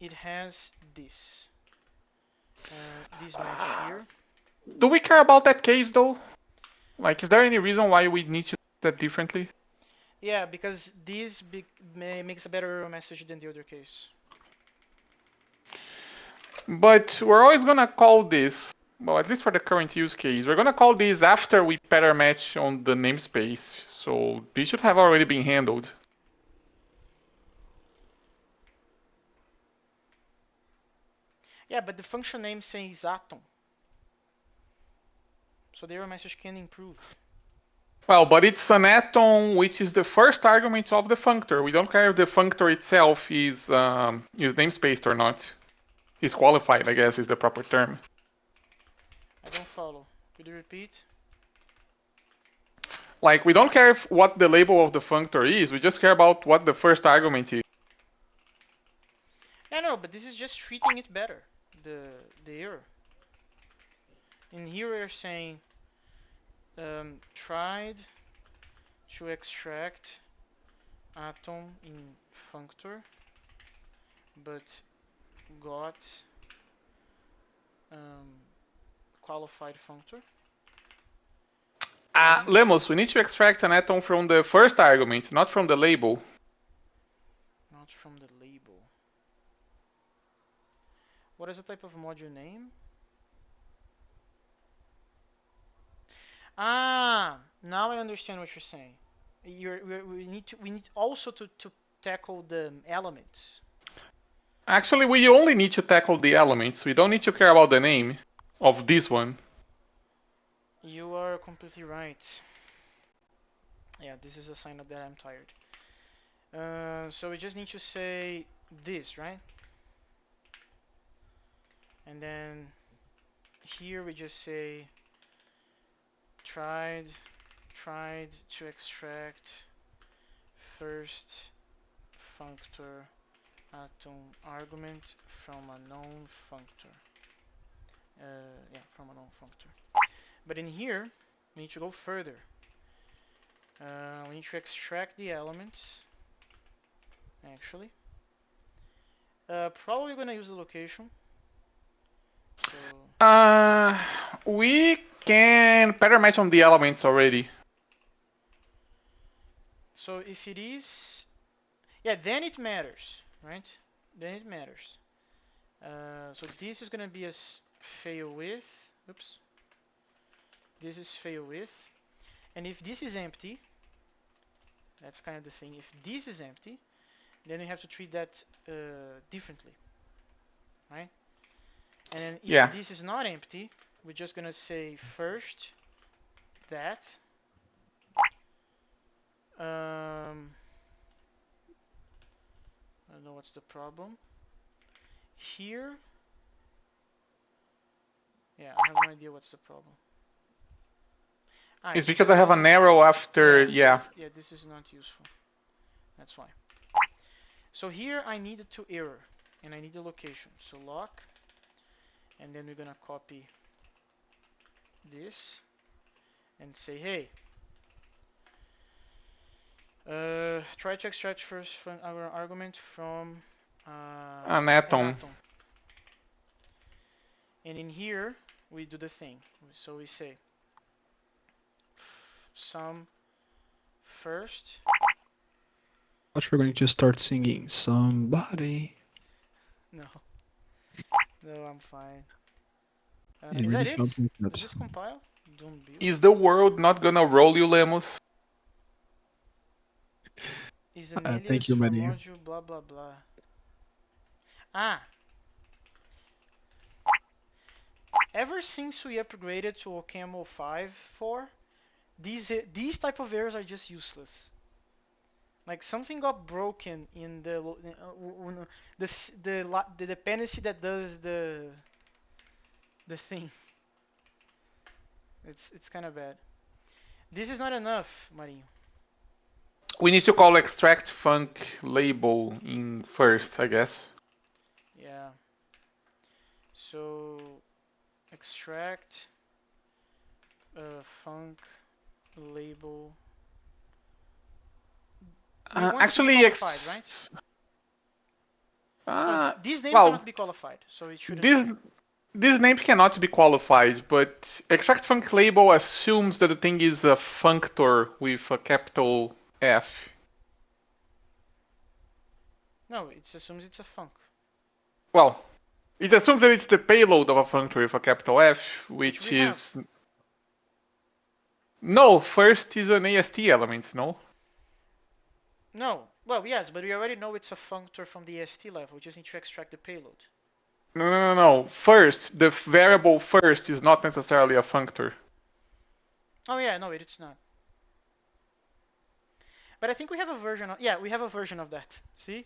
it has this match Uh, here. do we care about that case though? Like, is there any reason why we need to? that differently. Yeah, because this makes a better error message than the other case. But we're always gonna call this, well, at least for the current use case, we're gonna call this after we pattern match on the namespace. So this should have already been handled. Yeah, but the function name says atom, so the error message can improve. Well, but it's an atom which is the first argument of the functor. We don't care if the functor itself is namespaced or not. Is qualified, I guess, is the proper term. I don't follow. Could you repeat? Like, we don't care if what the label of the functor is, we just care about what the first argument is. Yeah, no, but this is just treating it better. The error. In here we're saying tried to extract atom in functor, but got um, qualified functor. And Lemos, we need to extract an atom from the first argument, not from the label. not from the label. What is the type of module name? Ah, now I understand what you're saying. We need also to tackle the elements. Actually, we only need to tackle the elements. We don't need to care about the name of this one. You are completely right. Yeah, this is a sign that I'm tired. So we just need to say this, right? And then here we just say tried to extract first functor atom argument from a known functor. Yeah, from a known functor. But in here, we need to go further. We need to extract the elements, actually. Probably gonna use the location. So, Uh, we can pattern match on the elements already. so if it is, yeah, then it matters, right? Then it matters. So this is gonna be a fail with. Oops. This is fail with, and if this is empty, that's kind of the thing. If this is empty, then we have to treat that differently, right? And then if Yeah. this is not empty, we're just gonna say first that. I don't know what's the problem. Here, yeah, I have no idea what's the problem. Ah, It's it's because because I have this an is, arrow after, yeah, yeah. this is not useful. That's why. So here I needed to error, and I need the location. So lock, and then we're gonna copy this and say, hey, try to extract first from our argument from An an atom. atom. And in here, we do the thing. So we say sum first. But we're going to start singing somebody. No, no, I'm fine. It Is that really it? felt like Does that. this compile? Don't build. Is the world not gonna roll you, Lemos? Is an Thank alias you, for Maria. module blah blah blah. Ah, ever since we upgraded to OCaml 5.4, these type of errors are just useless. Like something got broken in the dependency that does the thing. It's kind of bad. This is not enough, Marinho. We need to call extract func label in first, I guess. Yeah. So extract func label. We want it to be Actually, qualified, right? No, uh, this name well, cannot be qualified, so it shouldn't this be. These names cannot be qualified, but extract func label assumes that the thing is a functor with a capital F. No, it assumes it's a func, Well, it assumes that it's the payload of a functor with a capital F, which which we have. is no, first is an AST element, no? No, well, yes, but we already know it's a functor from the AST level. We just need to extract the payload. No. First, the variable first is not necessarily a functor. Oh yeah, no, it's not. But I think we have a version of, yeah, we have a version of that. See?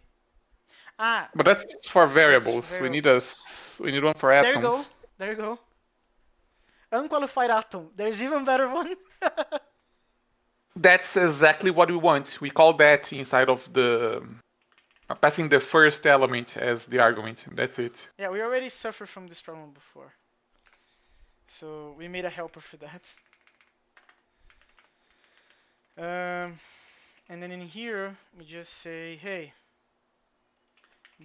Ah, But that's for that's variables. variables. We need one for There you go. atoms. There you go. Unqualified atom. There's even better one. That's exactly what we want. We call that inside of the passing the first element as the argument. That's it. Yeah, we already suffered from this problem before. So we made a helper for that. Um, and then in here, we just say, hey,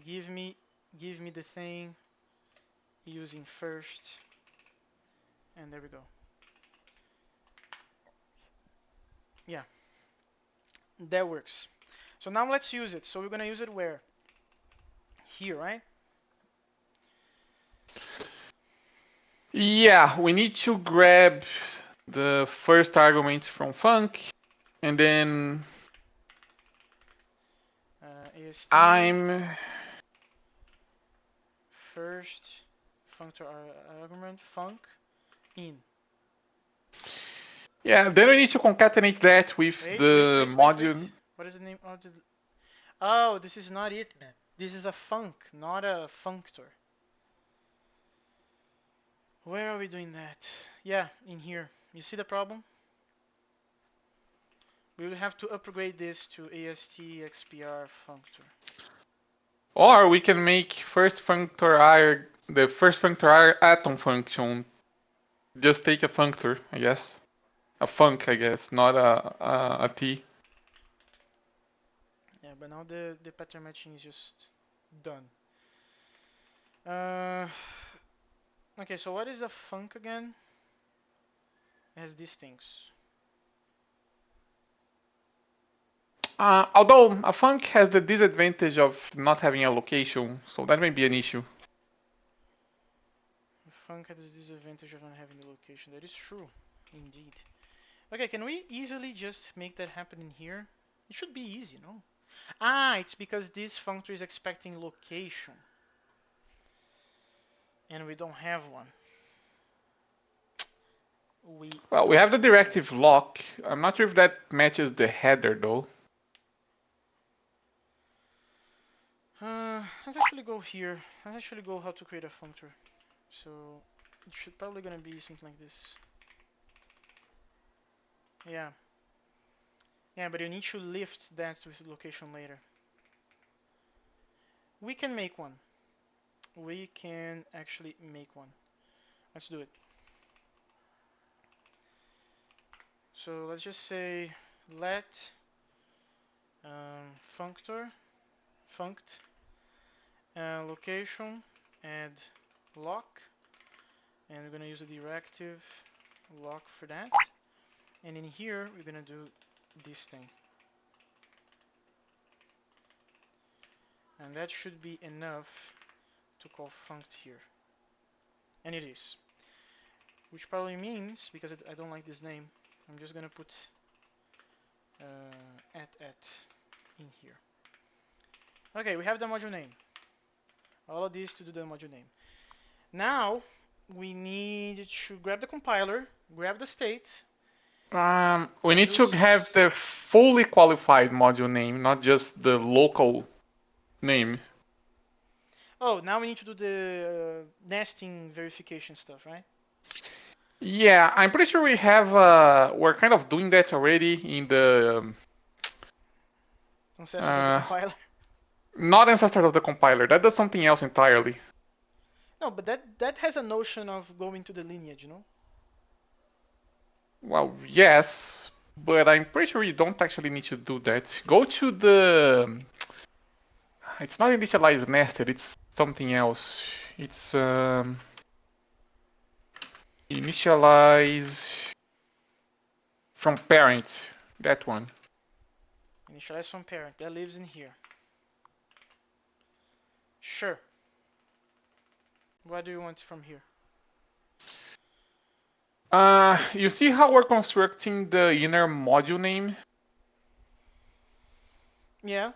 give me give me the thing using first, and there we go. Yeah, that works. So now let's use it. So we're gonna use it where? Here, right? Yeah, we need to grab the first argument from func, and then AST I'm first functor argument func in. yeah. Then we need to concatenate that with the Wait. module. What is the name of the? Oh, this is not it, man. This is a func, not a functor. Where are we doing that? Yeah, in here. You see the problem? We will have to upgrade this to AST XPR functor. Or we can make the first functor atom function. Just take a functor, I guess. A func, I guess, not a t. Yeah, but now the pattern matching is just done. Uh, okay, so what is a func again? It has these things. Although a func has the disadvantage of not having a location, so that may be an issue. A func has this disadvantage of not having the location. That is true, indeed. Okay, can we easily just make that happen in here? It should be easy, no? Ah, it's because this functor is expecting location. And we don't have one. We Well, we have are the directive dead. lock. I'm not sure if that matches the header though. Let's actually go here. Let's actually go how to create a functor. So it should probably gonna be something like this. Yeah. Yeah, but you need to lift that to its location later. We can make one. We can actually make one. Let's do it. So let's just say let functor funct location add lock, and we're gonna use a directive lock for that. And in here we're gonna do this thing, and that should be enough to call funct here, and it is. Which probably means, because I don't like this name, I'm just gonna put at in here. Okay, we have the module name. All of these to do the module name. Now we need to grab the compiler, grab the state, We and need do. to have the fully qualified module name, not just the local name. Oh, now we need to do the nesting verification stuff, right? Yeah, I'm pretty sure we have. We're kind of doing that already in the Ancestors of the uh, compiler. not ancestors of the compiler. That does something else entirely. No, but that has a notion of going to the lineage, you know? Well, yes, but I'm pretty sure you don't actually need to do that. Go to the. It's not initialized nested. It's something else. It's Initialize from parent. That one. Initialize from parent. That lives in here. Sure. What do you want from here? You see how we're constructing the inner module name? Yeah.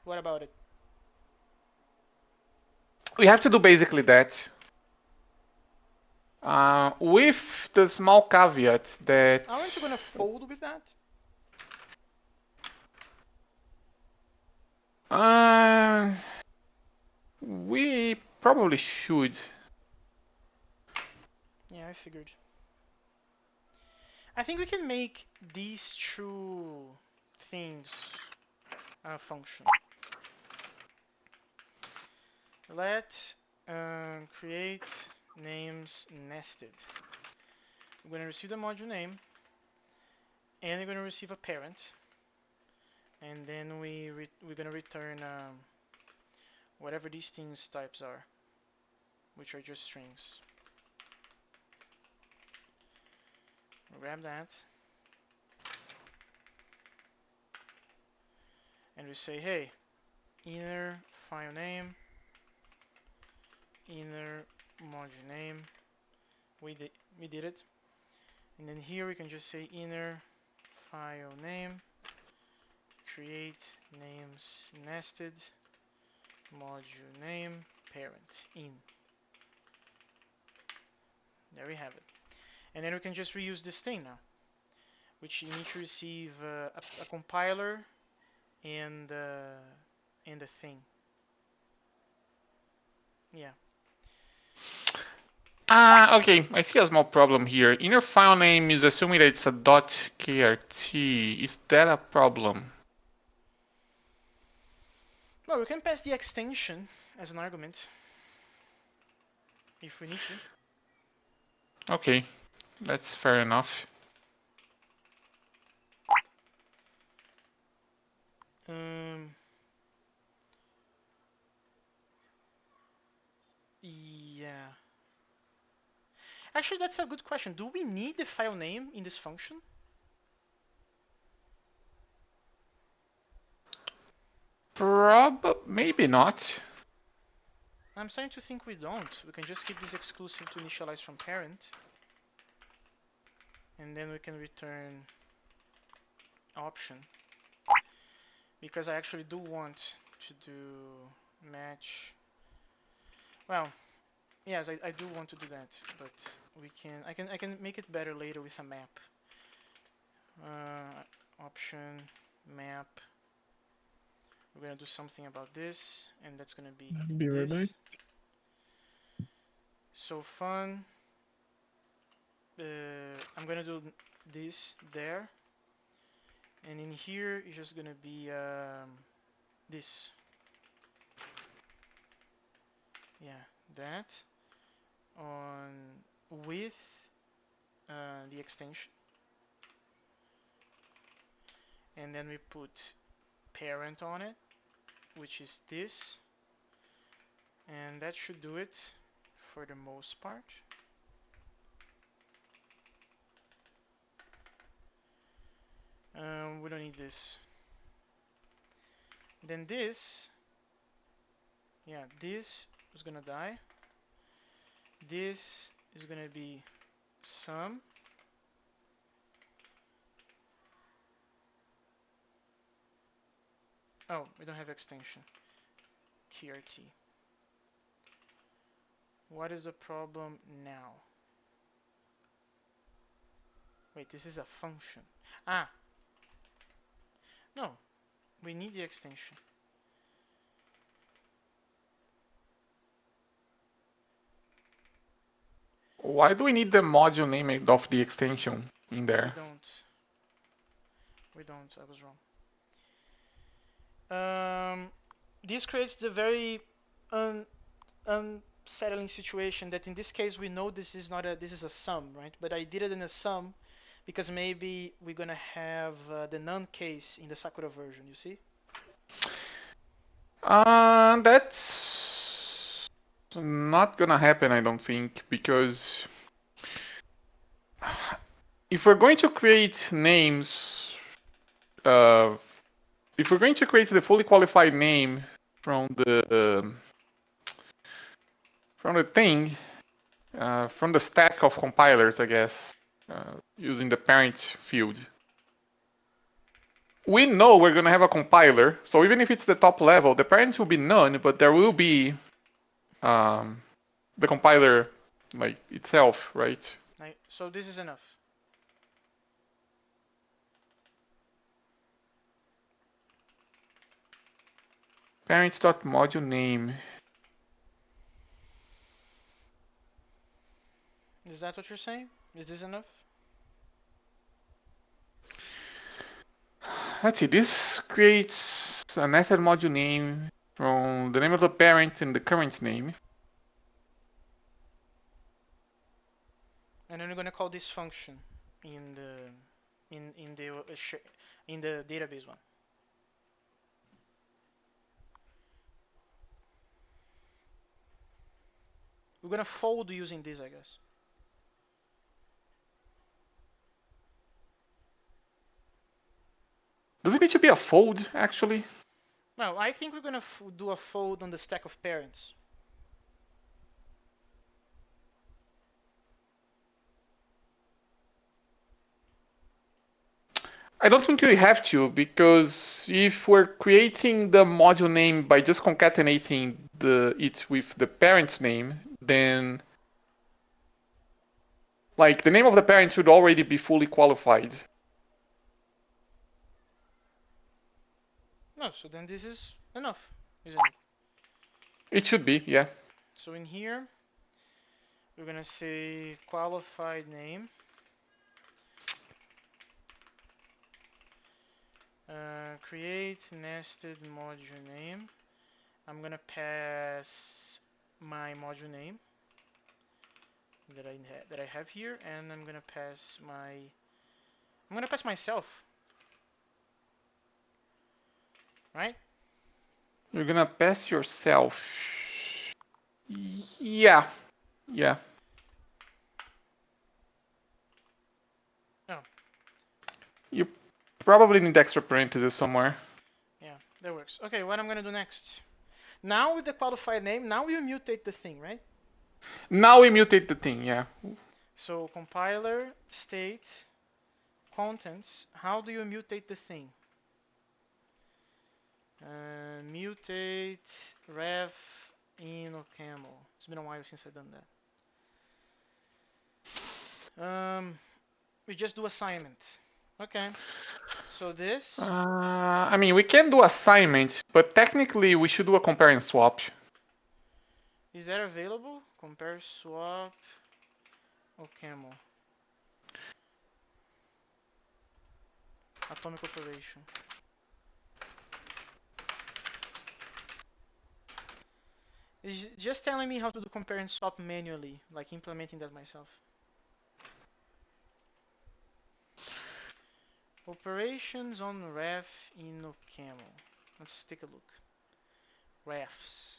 What about it? We have to do basically that. With the small caveat that Aren't you gonna fold with that? uh, we probably should. Yeah, I figured. I think we can make these two things a function. Let create names nested. We're going to receive the module name, and we're going to receive a parent, and then we're going to return whatever these things types are, which are just strings. We'll grab that, and we say, hey, inner file name, inner module name. We did we did it, and then here we can just say inner file name, create names nested, module name, parent in. There we have it. And then we can just reuse this thing now, which you need to receive a compiler and a thing. Yeah. Okay, I see a small problem here. Inner file name is assuming that it's a .krt. Is that a problem? Well, we can pass the extension as an argument if we need to. Okay, that's fair enough. Um, yeah. Actually, that's a good question. Do we need the file name in this function? Maybe not. I'm starting to think we don't. We can just keep this exclusive to initialize from parent, and then we can return option. Because I actually do want to do match. Well, yes, I do want to do that, but I can make it better later with a map. Option map. We're gonna do something about this, and that's gonna be Be right back. this. So fun. I'm gonna do this there, and in here it's just gonna be this. Yeah, that on with the extension, and then we put parent on it, which is this, and that should do it for the most part. We don't need this. Then this, yeah, this is gonna die. This is gonna be sum. Oh, we don't have extension. KRT. What is the problem now? Wait, this is a function. Ah, no, we need the extension. Why do we need the module name of the extension in We there? don't. We don't. I was wrong. This creates the very un unsettling situation that in this case we know this is not a this is a sum, right? But I did it in a sum because maybe we're gonna have the none case in the Sakura version. You see? That's not gonna happen, I don't think, because if we're going to create names, uh, if we're going to create the fully qualified name from the thing, from the stack of compilers, I guess, using the parent field, we know we're gonna have a compiler. So even if it's the top level, the parents will be none, but there will be um, the compiler like itself, right? So this is enough. Parents.module name. Is that what you're saying? Is this enough? Let's see, this creates a nested module name from the name of the parent and the current name. And then we're gonna call this function in the in the in the database one. We're gonna fold using this, I guess. Does it need to be a fold, actually? No, I think we're gonna do a fold on the stack of parents. I don't think we have to, because if we're creating the module name by just concatenating it with the parent's name, then like the name of the parent should already be fully qualified. No, so then this is enough, isn't it? It should be, yeah. So in here, we're gonna say qualified name. Create nested module name. I'm gonna pass my module name that I have here, and I'm gonna pass myself, right? You're gonna pass yourself. Yeah, yeah. Oh, You probably need extra parentheses somewhere. yeah, that works. Okay, what I'm gonna do next? Now with the qualified name, now we mutate the thing, right? Now we mutate the thing, yeah. So compiler state contents. How do you mutate the thing? Mutate ref in OCaml. It's been a while since I've done that. We just do assignment. Okay. So this I mean, we can do assignment, but technically we should do a compare and swap. is that available? Compare swap OCaml. Atomic operation. It's just telling me how to do compare and swap manually, like implementing that myself. Operations on ref in OCaml. Let's take a look. Refs.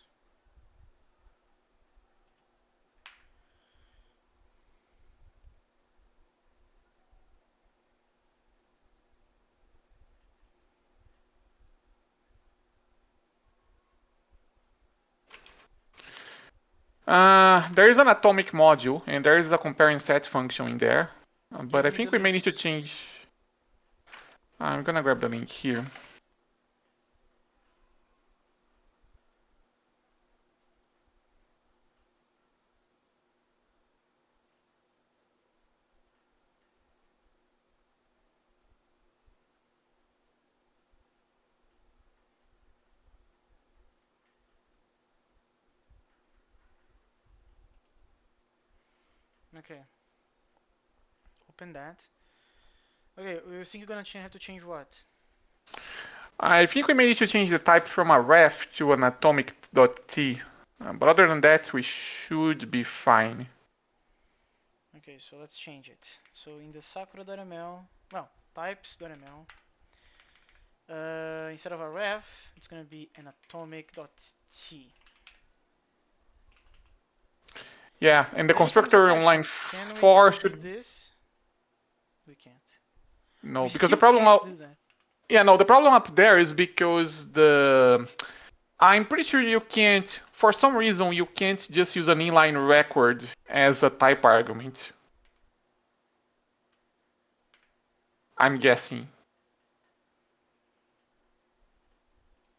There is an atomic module, and there is a compare and set function in there. But I Give me think the we may need to links. change. I'm gonna grab the link here. Okay, open that. Okay, you think you're gonna have to change what? I think we may need to change the type from a ref to an atomic.t. But other than that, we should be fine. Okay, so let's change it. So in the Sakura.ml, well, types.ml, instead of a ref, it's gonna be an atomic.t. Yeah, and the But anything is constructor on attached. line So can we 4 copy should this? We can't. We no, because the still problem can't do that. yeah, no, the problem up there is because I'm pretty sure you can't, for some reason, you can't just use an inline record as a type argument. I'm guessing.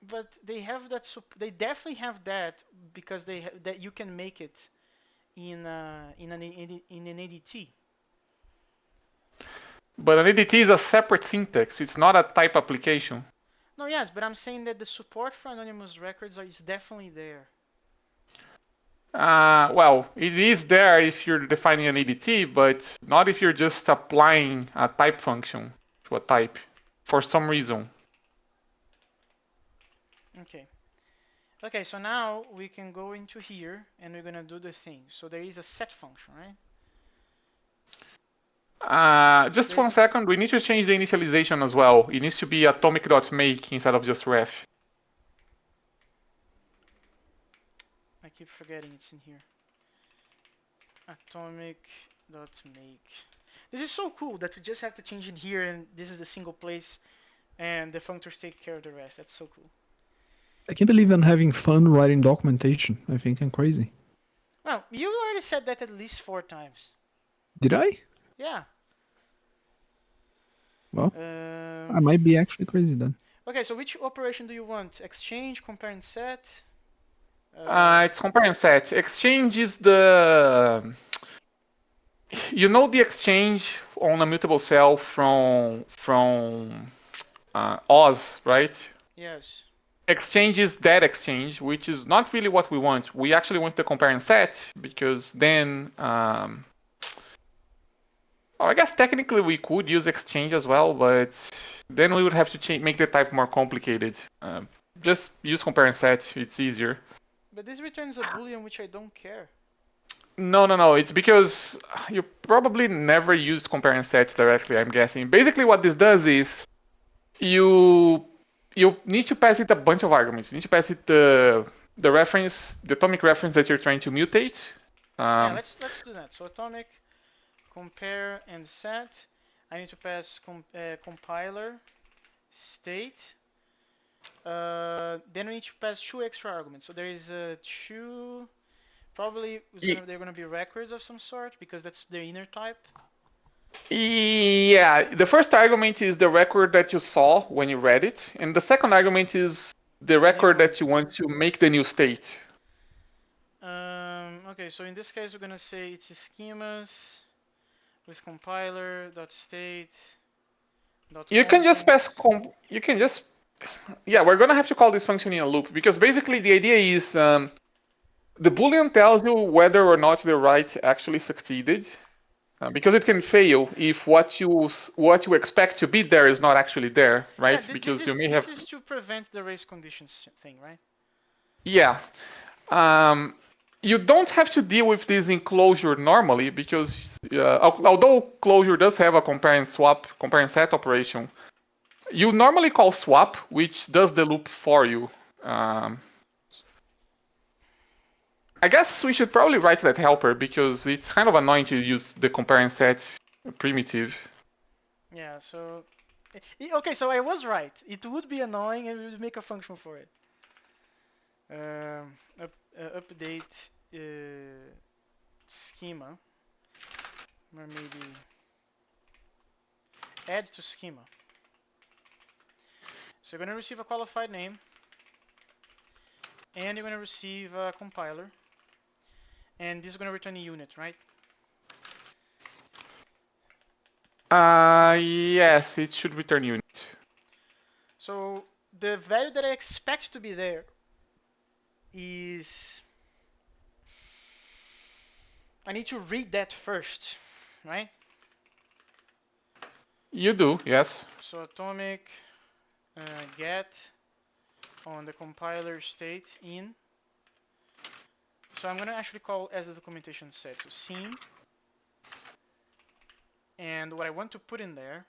But they have that. They definitely have that because that you can make it in an ADT. But an ADT is a separate syntax. It's not a type application. No, yes, but I'm saying that the support for anonymous records is definitely there. Well, it is there if you're defining an ADT, but not if you're just applying a type function to a type for some reason. Okay. Okay, so now we can go into here and we're gonna do the thing. So there is a set function, right? Just There's one a, second. We need to change the initialization as well. It needs to be atomic.make instead of just ref. I keep forgetting it's in here. Atomic.make. This is so cool that we just have to change it here and this is the single place and the functors take care of the rest. That's so cool. I can't believe I'm having fun writing documentation. I think I'm crazy. Well, you already said that at least 4 times. Did I? Yeah. Well, I Um, might be actually crazy then. okay, so which operation do you want? Exchange, compare, and set? Uh, It's compare and set. Exchange is the you know the exchange on a mutable cell from Oz, right? yes. Exchange is that exchange, which is not really what we want. We actually want the compare and set because then, I guess technically we could use exchange as well, but then we would have to make the type more complicated. Just use compare and set; it's easier. But this returns a boolean which I don't care. No, no, no. It's because you probably never used compare and set directly, I'm guessing. Basically, what this does is you you need to pass it a bunch of arguments. You need to pass it the reference, the atomic reference that you're trying to mutate. Yeah, Um, let's do that. So atomic, compare, and set. I need to pass compiler, state. Then we need to pass 2 extra arguments. So there is two. Probably they're gonna be records of some sort because that's the inner type. yeah, the first argument is the record that you saw when you read it, and the second argument is the The new record one. that you want to make the new state. Okay, so in this case we're gonna say it's schemas with compiler dot state dot You can just content. pass. You can just yeah. We're gonna have to call this function in a loop because basically the idea is the boolean tells you whether or not the write actually succeeded. Because it can fail if what you expect to be there is not actually there, Yeah, right? Because you may this have is to prevent the race conditions thing, right? yeah. Um, you don't have to deal with this in closure normally because although closure does have a compare and swap, compare and set operation, you normally call swap, which does the loop for you. Um, I guess we should probably write that helper because it's kind of annoying to use the compare and set primitive. Yeah, so okay, so I was right. It would be annoying and we would make a function for it. Update schema, or maybe add to schema. So you're going to receive a qualified name, and you're going to receive a compiler, and this is going to return a unit, right? Yes, it should return unit. So the value that I expect to be there is I need to read that first, right? You do, yes. So atomic get on the compiler state in. So I'm going to actually call as the documentation said. So scene, and what I want to put in there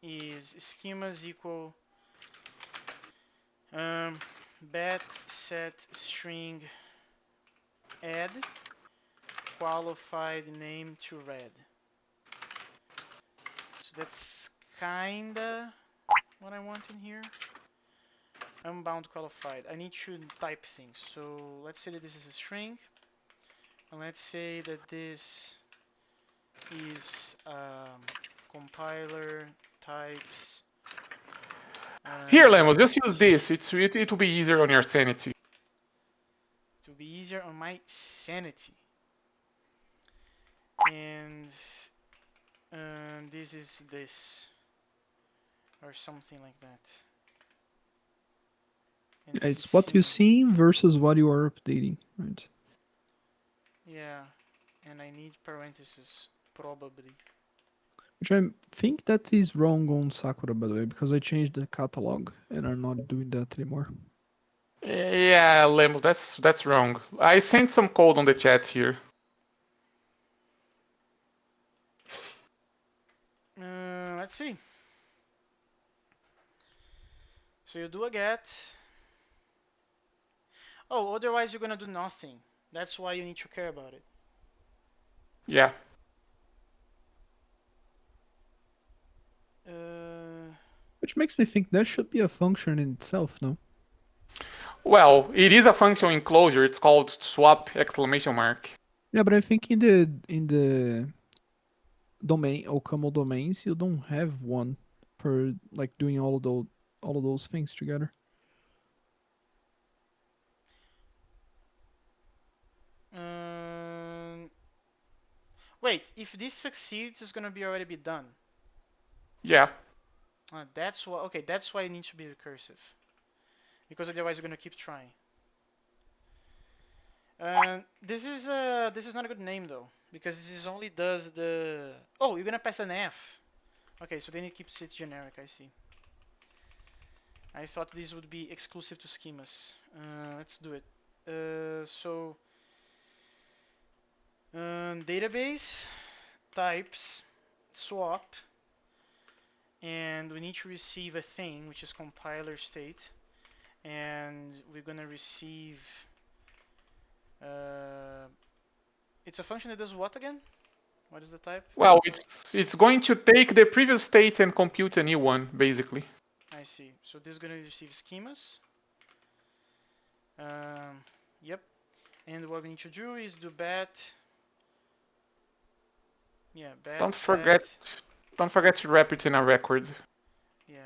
is schemas equal bet set string add qualified name to red. So that's kinda what I want in here. Unbound qualified. I need to type things. So let's say that this is a string, and let's say that this is compiler types. Here, Lemos, just use Types this. It will be easier on your sanity. to be easier on my sanity. And this is this or something like that. And Yeah, this is it's what you similar. see versus what you are updating, right? Yeah, and I need parentheses probably. Which I think that is wrong on Sakura, by the way, because I changed the catalog and are not doing that anymore. Yeah, Lemos, that's wrong. I sent some code on the chat here. Let's see. So you do a get. Oh, otherwise you're gonna do nothing. That's why you need to care about it. Yeah. Uh, Which makes me think there should be a function in itself, no? Well, it is a function in Clojure. It's called swap exclamation mark. Yeah, but I think in the domain OCaml domains you don't have one for like doing all of those things together. um, wait, if this succeeds, it's gonna be already be done. Yeah. That's why. Okay, that's why it needs to be recursive. Because otherwise you're gonna keep trying. This is not a good name though, because this is only does the. Oh, you're gonna pass an F. Okay, so then it keeps it generic. I see. I thought this would be exclusive to schemas. Let's do it. So database types swap, and we need to receive a thing which is compiler state, and we're gonna receive. Uh, it's a function that does what again? What is the type? Well, it's going to take the previous state and compute a new one, basically. I see. So this is gonna receive schemas. Um, yep. And what we need to do is do bat. Yeah, bat Don't set. forget don't forget to wrap it in a record. Yeah.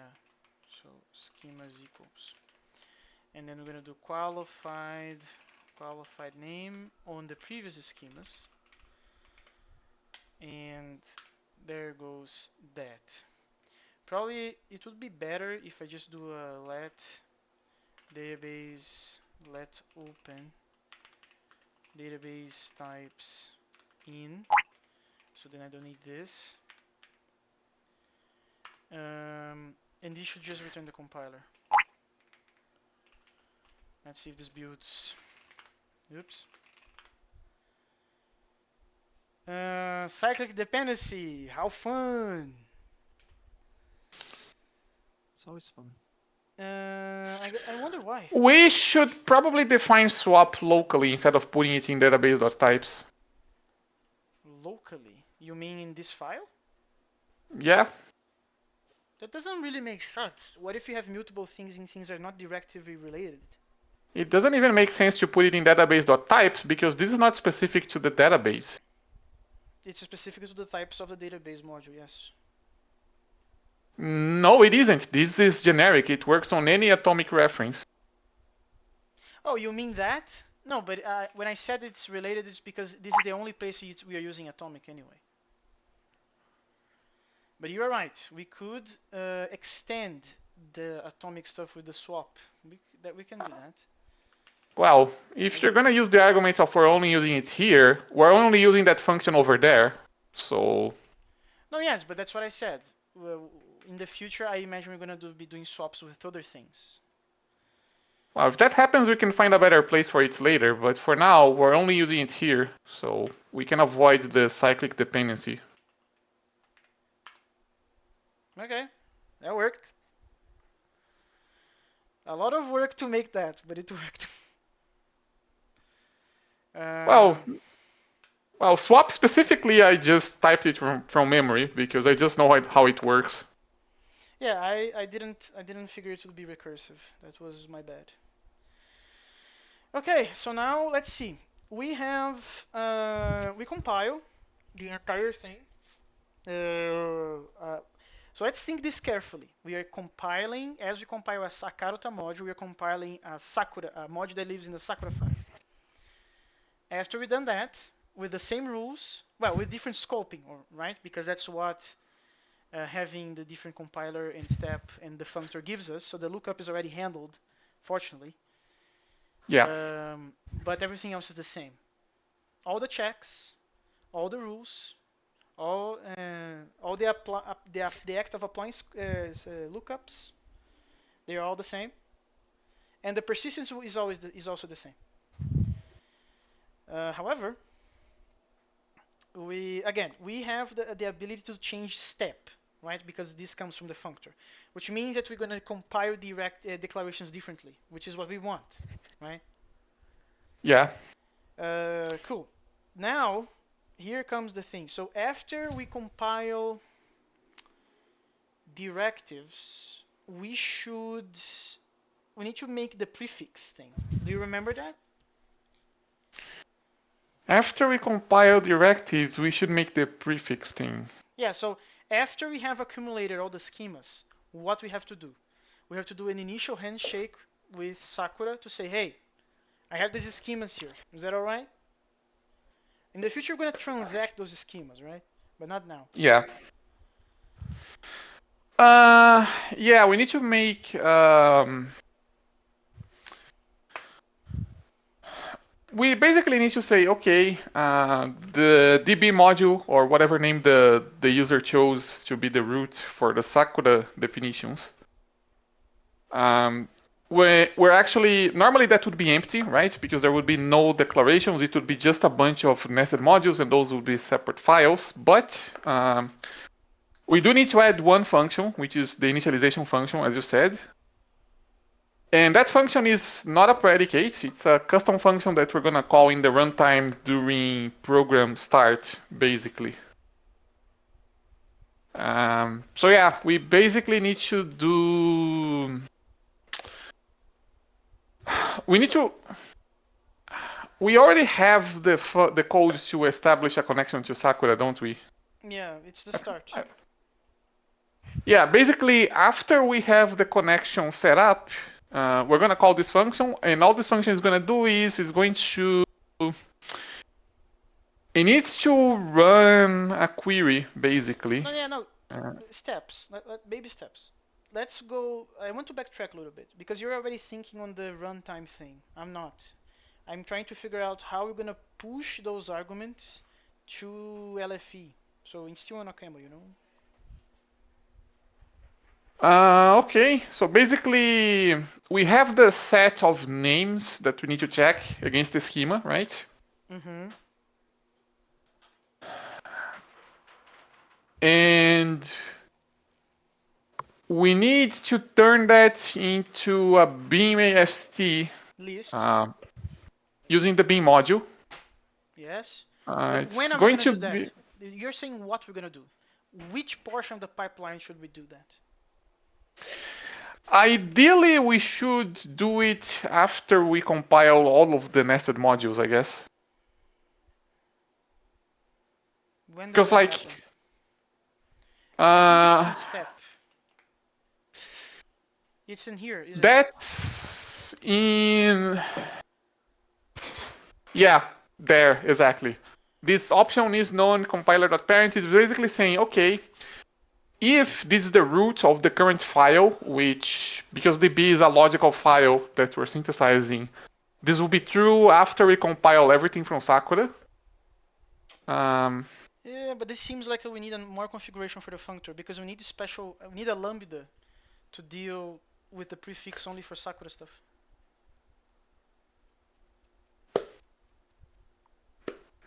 So schemas equals. And then we're gonna do qualified name on the previous schemas. And there goes that. Probably it would be better if I just do a let database let open database types in. So then I don't need this. And this should just return the compiler. Let's see if this builds. Oops. Cyclic dependency. How fun! It's always fun. I wonder why. We should probably define swap locally instead of putting it in database.types. Locally. You mean in this file? Yeah, That doesn't really make sense. What if you have multiple things and things are not directly related? it doesn't even make sense to put it in database.types because this is not specific to the database. It's specific to the types of the database module, yes. No, it isn't. This is generic. It works on any atomic reference. Oh, you mean that? No, but when I said it's related, it's because this is the only place we are using atomic anyway. But you're right. We could extend the atomic stuff with the swap. We can do that. Well, if you're gonna use the argument of we're only using it here, we're only using that function over there. So, No, yes, but that's what I said. Well, in the future, I imagine we're gonna be doing swaps with other things. well, if that happens, we can find a better place for it later. But for now, we're only using it here, so we can avoid the cyclic dependency. Okay, that worked. A lot of work to make that, but it worked. Well, um, Well, swap specifically, I just typed it from memory because I just know how it works. Yeah, I didn't figure it would be recursive. That was my bad. Okay, so now let's see. We have we compile the entire thing. Uh, uh, so let's think this carefully. We are compiling, as we compile a Karuta module, we are compiling a Sakura, a module that lives in the Sakura file. After we've done that, with the same rules, well, with different scoping, right? Because that's what having the different compiler and step and the functor gives us. So the lookup is already handled, fortunately. Yeah. But everything else is the same. All the checks, all the rules, all the act of applying lookups, they are all the same, and the persistence is also the same. However, we have the ability to change step, right? Because this comes from the functor, which means that we're going to compile direct declarations differently, which is what we want, right? Yeah. Cool. Now, here comes the thing. So after we compile directives, we need to make the prefix thing. Do you remember that? After we compile directives, we should make the prefix thing. Yeah, so after we have accumulated all the schemas, what we have to do? We have to do an initial handshake with Sakura to say, hey, I have these schemas here. Is that all right? In the future, we're going to transact those schemas, right? But not now. Yeah. Uh, yeah, we need to make we basically need to say, okay, the DB module or whatever name the user chose to be the root for the Sakura definitions. We're actually normally that would be empty, right? Because there would be no declarations. It would be just a bunch of nested modules, and those would be separate files. But we do need to add one function, which is the initialization function, as you said. And that function is not a predicate. It's a custom function that we're gonna call in the runtime during program start, basically. So yeah, we basically need to do. We need to. We already have the codes to establish a connection to Sakura, don't we? Yeah, it's the start. Yeah, basically after we have the connection set up, we're gonna call this function, and all this function is gonna do is going to it needs to run a query, basically. No, yeah, no. Uh, Steps, baby steps. Let's go. I want to backtrack a little bit because you're already thinking on the runtime thing. I'm not. I'm trying to figure out how we're gonna push those arguments to LFE. So it's still on OCaml, you know? okay, so basically we have the set of names that we need to check against the schema, right? Mm-hmm. And we need to turn that into a beam AST List. uh, using the beam module. Yes. But when It's are we going gonna to do be that? You're saying what we're gonna do. Which portion of the pipeline should we do that? ideally we should do it after we compile all of the nested modules, I guess. When does Because that like happen? I think it's uh, in step. It's in here, isn't it? that's in yeah, there exactly. This option is known compiler.parent is basically saying, okay, if this is the root of the current file, which because db is a logical file that we're synthesizing, this will be true after we compile everything from Sakura. Um, Yeah, but this seems like we need more configuration for the functor because we need a lambda to deal with the prefix only for Sakura stuff.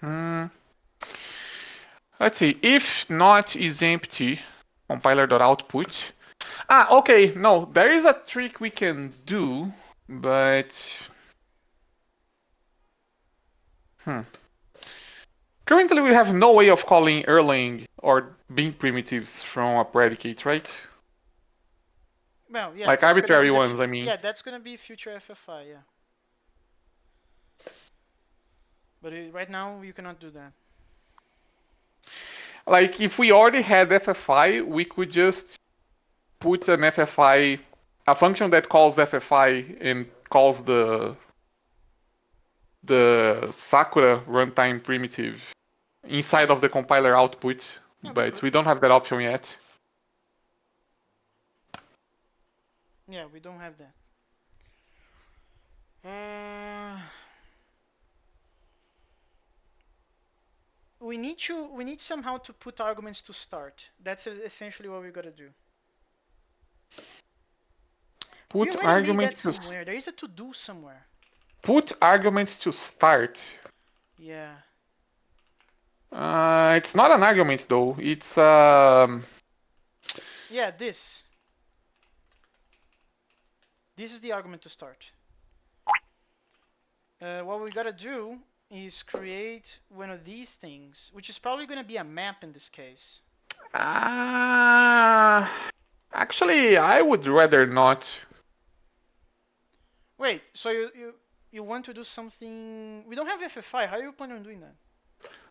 hmm, let's see. If not is empty, compiler.output. Okay. No, there is a trick we can do, but hmm. Currently, we have no way of calling Erlang or bin primitives from a predicate, right? Well, yeah, Like that's gonna be arbitrary ones, I mean. yeah, that's gonna be future FFI, yeah. But right now you cannot do that. Like if we already had FFI, we could just put an FFI, a function that calls FFI and calls the Sakura runtime primitive Yeah, inside of the compiler output, yeah, we but could. we don't have that option yet. Yeah, we don't have that. Uh, we need somehow to put arguments to start. That's essentially what we gotta do. We Put already made that arguments to somewhere. There is a to do somewhere. put arguments to start. Yeah. It's not an argument though. It's Yeah, this. This is the argument to start. What we gotta do is create one of these things, which is probably gonna be a map in this case. uh, actually I would rather not. Wait, so you want to do something? We don't have FFI. How are you planning on doing that?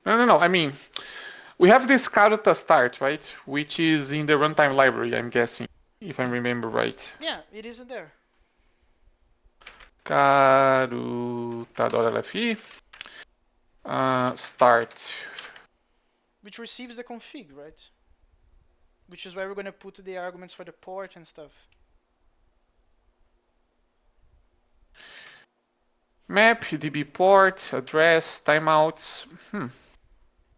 No. I mean, we have this Karuta start, right? Which is in the runtime library, I'm guessing, if I remember right. Yeah, it isn't there. Karuta.lfi start. Which receives the config, right? Which is where we're gonna put the arguments for the port and stuff. Map, DB port, address, timeouts.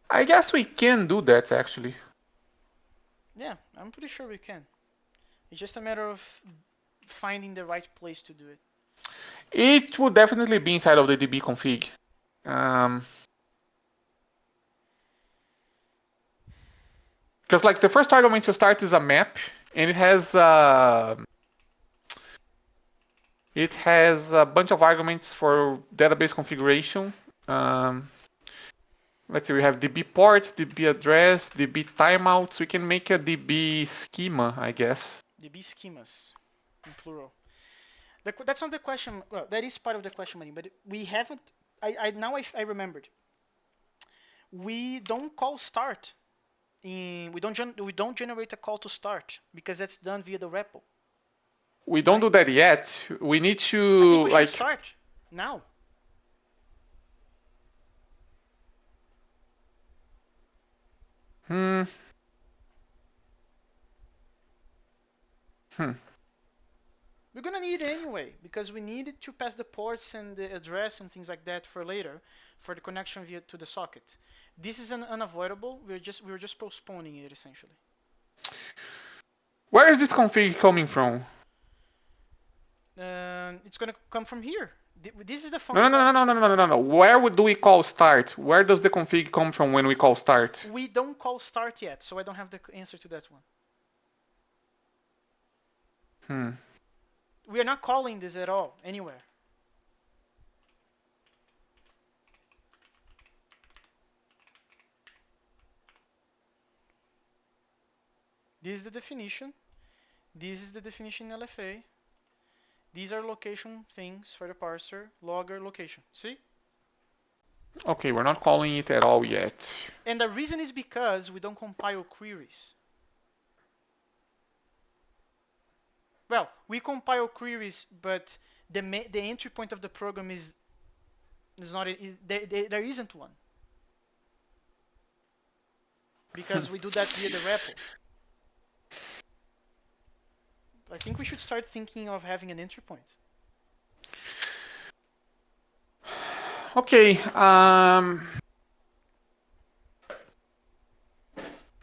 I guess we can do that actually. Yeah, I'm pretty sure we can. It's just a matter of finding the right place to do it. It would definitely be inside of the DB config. Um, Because like the first argument to start is a map, and it has a bunch of arguments for database configuration. Um, let's see, we have DB port, DB address, DB timeouts. We can make a DB schema, I guess. DB schemas, in plural. That's not the question. Well, that is part of the question, Marie, but we haven't. I remembered. We don't call start. We don't generate a call to start because that's done via the REPL, We don't right? do that yet. We need I think to we should like, start now. hmm, hmm. We're gonna need it anyway because we need to pass the ports and the address and things like that for later, for the connection via to the socket. This is unavoidable. We're just postponing it essentially. Where is this config coming from? It's gonna come from here. This is the No, function. no, no, no, no, no, no, no, no. Where do we call start? Where does the config come from when we call start? We don't call start yet, so I don't have the answer to that one. Hmm. We are not calling this at all anywhere. This is the definition. This is the definition in LFA. These are location things for the parser, logger, location. See? Okay, we're not calling it at all yet. And the reason is because we don't compile queries. Well, we compile queries, but the entry point of the program is not there isn't one because we do that via the REPL. I think we should start thinking of having an entry point. Okay,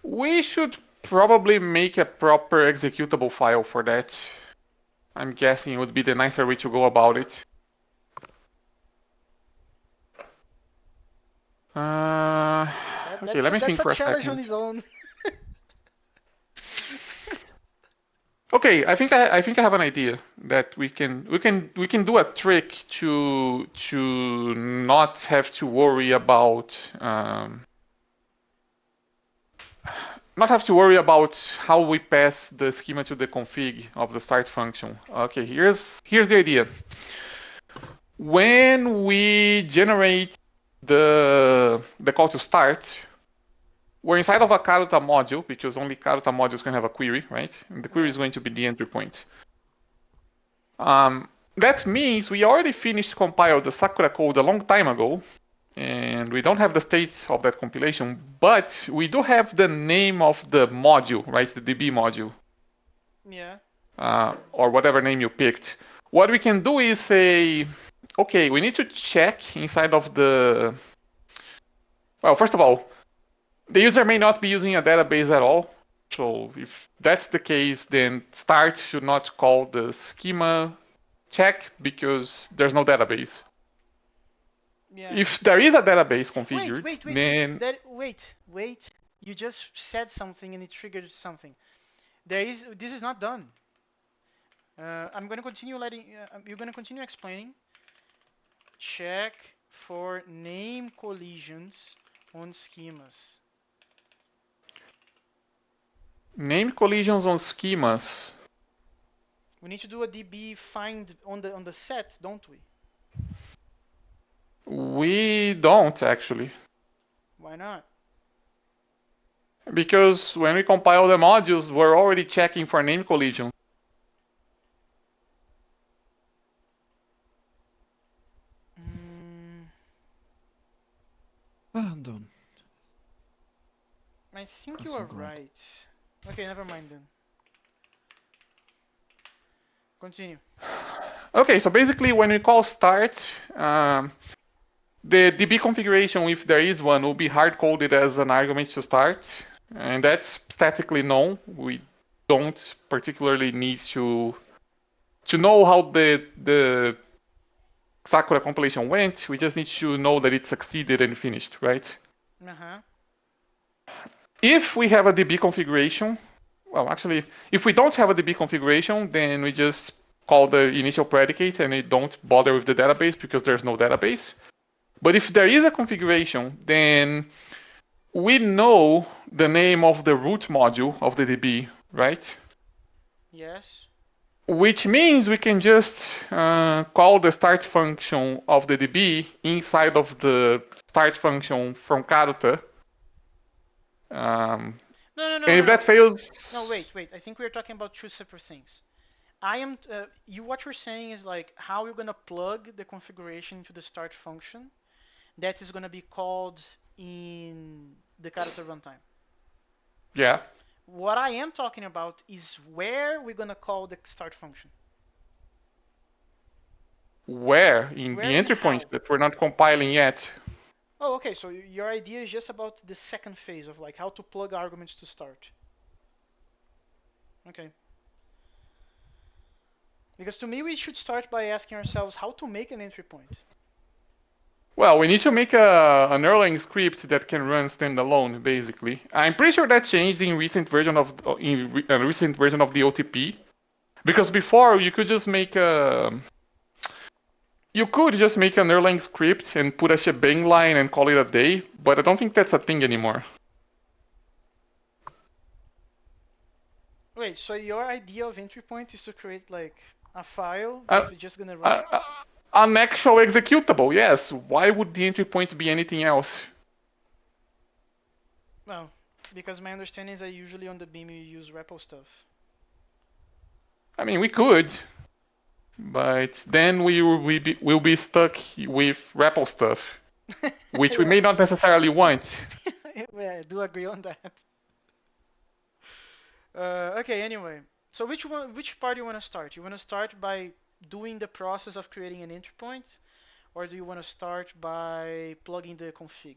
we should probably make a proper executable file for that. I'm guessing it would be the nicer way to go about it. Uh, okay, let me That's think a for a challenge on second. its own. Okay, I think I have an idea that we can do a trick to not have to worry about how we pass the schema to the config of the start function. Okay, here's the idea. When we generate the call to start, we're inside of a Karuta module because only Karuta modules can have a query, right? And the query Yeah. is going to be the entry point. That means we already finished compile the Sakura code a long time ago, and we don't have the state of that compilation, but we do have the name of the module, right? The DB module, Yeah. or whatever name you picked. What we can do is say, okay, we need to check inside of the. Well, first of all, the user may not be using a database at all. So if that's the case, then start should not call the schema check because there's no database. Yeah. If there is a database Wait, configured, wait, wait, wait. then Wait. You just said something and it triggered something. There is. This is not done. I'm gonna continue letting. You're gonna continue explaining. Check for name collisions on schemas. name collisions on schemas, We need to do a DB find on the set, don't we? we don't actually. Why not? Because when we compile the modules, we're already checking for name collision. Mm, Ah, I'm done. I think you Got are some grunt. right. Okay, never mind then. Continue. Okay, so basically when we call start, the DB configuration, if there is one, will be hard-coded as an argument to start, and that's statically known. We don't particularly need to know how the Sakura compilation went. We just need to know that it succeeded and finished, right? Uh huh. If we have a DB configuration, well, actually, if we don't have a DB configuration, then we just call the initial predicate and we don't bother with the database because there's no database. But if there is a configuration, then we know the name of the root module of the DB, right? Yes. Which means we can just call the start function of the DB inside of the start function from Karuta. Um, No, no, no, and no, if that no. No, fails, wait. I think we're talking about two separate things. I am. You. What you're saying is like how you're gonna plug the configuration into the start function that is gonna be called in the character runtime. yeah, What I am talking about is where we're gonna call the start function. where in Where the and entry points how. that we're not compiling yet. Oh, okay. So your idea is just about the second phase of like how to plug arguments to start. Okay. Because to me, we should start by asking ourselves how to make an entry point. Well, we need to make an Erlang script that can run standalone, basically. I'm pretty sure that changed in a recent version of the OTP. Because before you could just make an Erlang script and put a shebang line and call it a day, but I don't think that's a thing anymore. Wait, so your idea of entry point is to create like a file Uh, that we're just gonna run? uh, an actual executable, yes. Why would the entry point be anything else? Well, because my understanding is that usually on the Beam you use repo stuff. I mean, we could, but then we'll be stuck with REPL stuff, which we Yeah. may not necessarily want. Yeah, I do agree on that. Okay, anyway. So which part do you want to start? You want to start by doing the process of creating an entry point, or do you want to start by plugging the config?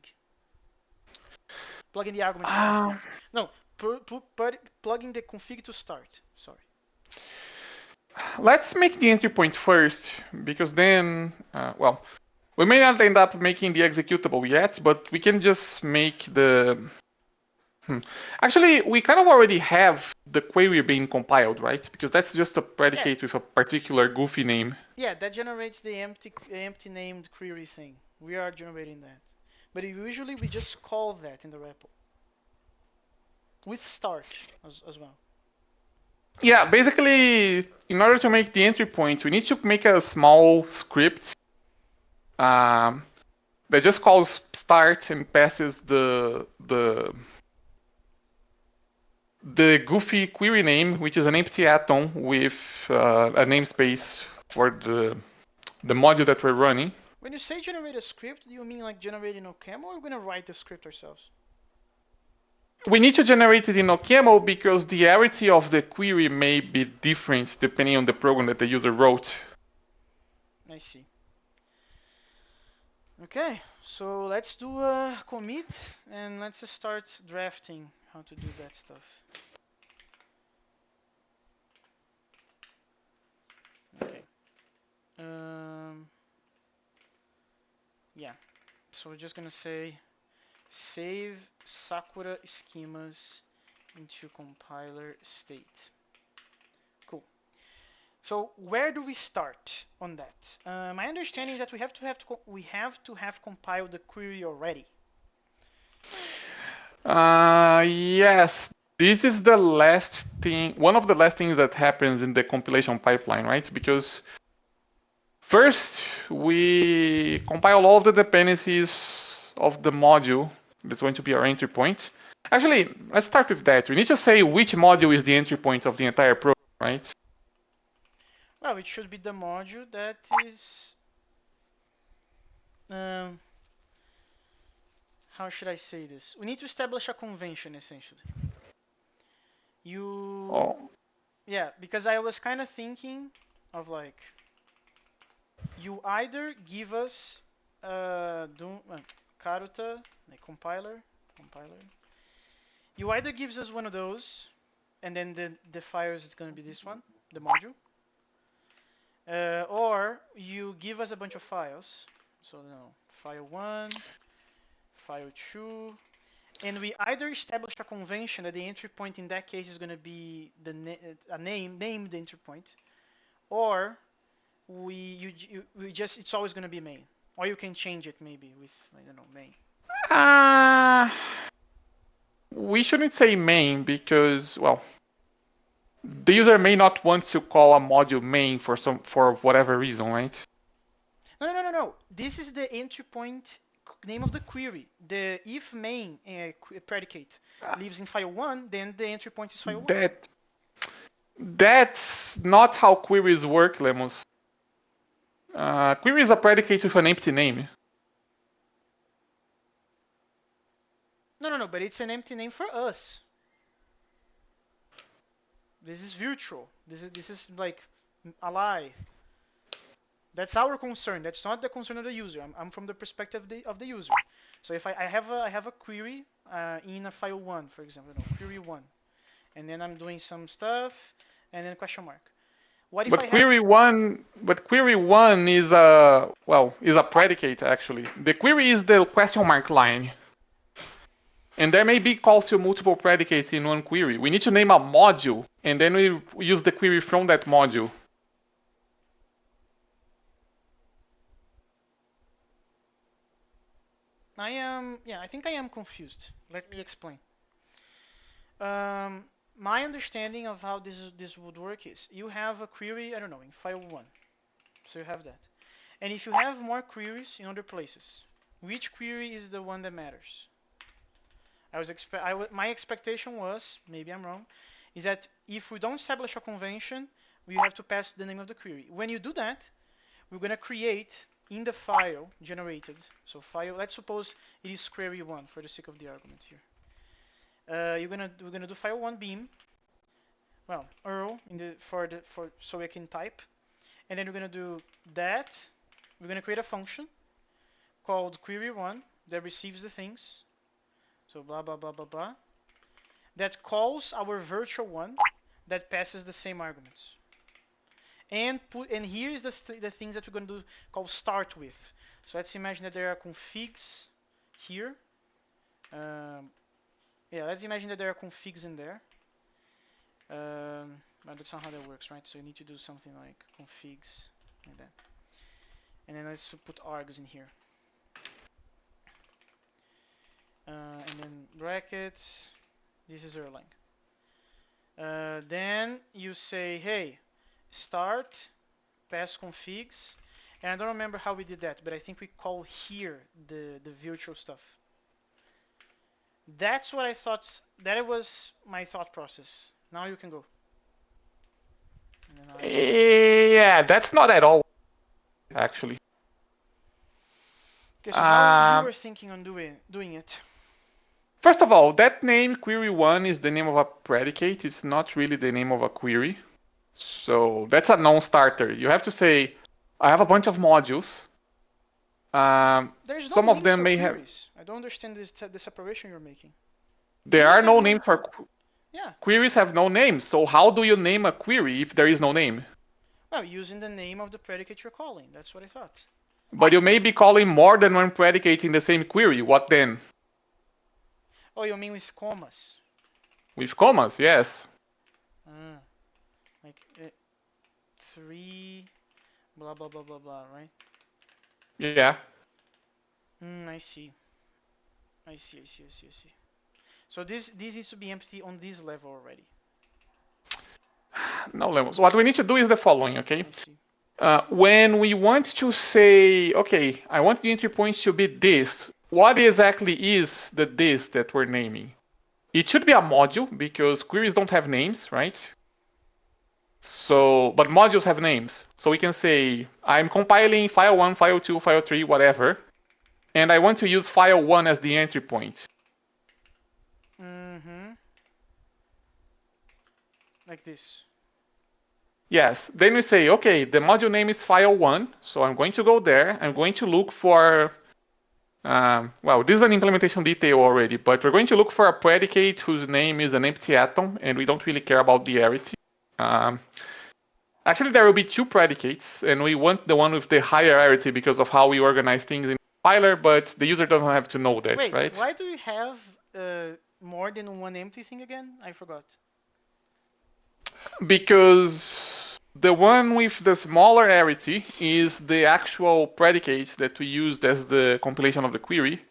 Plugging the argument to the config. Uh, No, plugging the config to start. Sorry. let's make the entry point first, because then, well, we may not end up making the executable yet, but we can just make Hmm. Actually, we kind of already have the query being compiled, right? Because that's just a Yeah, predicate with a particular goofy name. yeah, that generates the empty named query thing. We are generating that. But usually we just call that in the REPL with start as well. Yeah, basically, in order to make the entry point, we need to make a small script um, that just calls start and passes the goofy query name, which is an empty atom with a namespace for the module that we're running. When you say generate a script, do you mean like generating OCaml, or are we gonna write the script ourselves? We need to generate it in OCaml because the arity of the query may be different depending on the program that the user wrote. I see. Okay, so let's do a commit and let's just start drafting how to do that stuff. Okay. Um, yeah. So we're just gonna say save Sakura schemas into compiler state. Cool. So where do we start on that? My understanding is that we have to have compiled the query already. Yes, this is the last thing, one of the last things that happens in the compilation pipeline, right? Because first we compile all of the dependencies of the module that's going to be our entry point. Actually, let's start with that. We need to say which module is the entry point of the entire program, right? Well, it should be the module that is um, how should I say this? We need to establish a convention essentially. You, Oh, yeah, because I was kind of thinking of like you either give us Karuta, like compiler. You either gives us one of those, and then the files is gonna be this one, the module, or you give us a bunch of files. So no, file one, file two, and we either establish a convention that the entry point in that case is going to be a name named entry point, or we just it's always going to be main, or you can change it maybe with I don't know main. uh, we shouldn't say main because, well, the user may not want to call a module main for whatever reason, right? No. This is the entry point name of the query. The if main predicate lives in file one, then the entry point is file one. That that's not how queries work, Lemos. Query is a predicate with an empty name. No. But it's an empty name for us. This is virtual. This is like a lie. That's our concern. That's not the concern of the user. I'm from the perspective of the user. So if I have a query in a file one, for example, no, query one, and then I'm doing some stuff, and then question mark. What if I have? But query one is a predicate actually. The query is the question mark line. And there may be calls to multiple predicates in one query. We need to name a module, and then we use the query from that module. I think I am confused. Let me explain. Um, my understanding of how this would work is you have a query, I don't know, in file one. So you have that. And if you have more queries in other places, which query is the one that matters? My expectation was, maybe I'm wrong, is that if we don't establish a convention, we have to pass the name of the query. When you do that, we're gonna create in the file generated. So file, let's suppose it is query one for the sake of the argument here. We're gonna do file one beam. Well, URL in the for so we can type, and then we're gonna do that. We're gonna create a function called query one that receives the things. So blah blah blah blah blah. That calls our virtual one that passes the same arguments. And here is the things that we're going to do called start with. So let's imagine that there are configs here, um, yeah, let's imagine that there are configs in there. But that's not how that works, right? So you need to do something like configs like that. And then let's put args in here. And then brackets. This is Erlang. Then you say, hey, start pass configs. And I don't remember how we did that, but I think we call here the virtual stuff. That's what I thought. That was my thought process. Now you can go. And then I stop. Yeah, that's not at all actually. Okay, so how you Um, were thinking on doing it? First of all, that name query1 is the name of a predicate. It's not really the name of a query. So that's a non-starter. You have to say, I have a bunch of modules. There's no Some of names them for may have. queries. I don't understand the separation you're making. There Queries are have no no. names for Yeah. queries have no names. So how do you name a query if there is no name? Well, using the name of the predicate you're calling. That's what I thought. But you may be calling more than one predicate in the same query. What then? Oh, you mean with commas? With commas, yes. Ah, like three, blah blah blah blah blah, right? Yeah. I see. I see. I see. I see. I see. So this needs to be empty on this level already. No levels. What we need to do is the following, okay? I see. When we want to say, okay, I want the entry points to be this, what exactly is the this that we're naming? It should be a module because queries don't have names, right? So, but modules have names. So we can say, I'm compiling file 1, file 2, file 3, whatever, and I want to use file 1 as the entry point. Mm-hmm. Like this. Yes, then we say, okay, the module name is file 1, so I'm going to go there, I'm going to look for well, this is an implementation detail already, but we're going to look for a predicate whose name is an empty atom, and we don't really care about the arity. Um, Actually, there will be two predicates, and we want the one with the higher arity because of how we organize things in the compiler, but the user doesn't have to know that, Wait, right? why do you have more than one empty thing again? I forgot. Because the one with the smaller arity is the actual predicate that we used as the compilation of the query.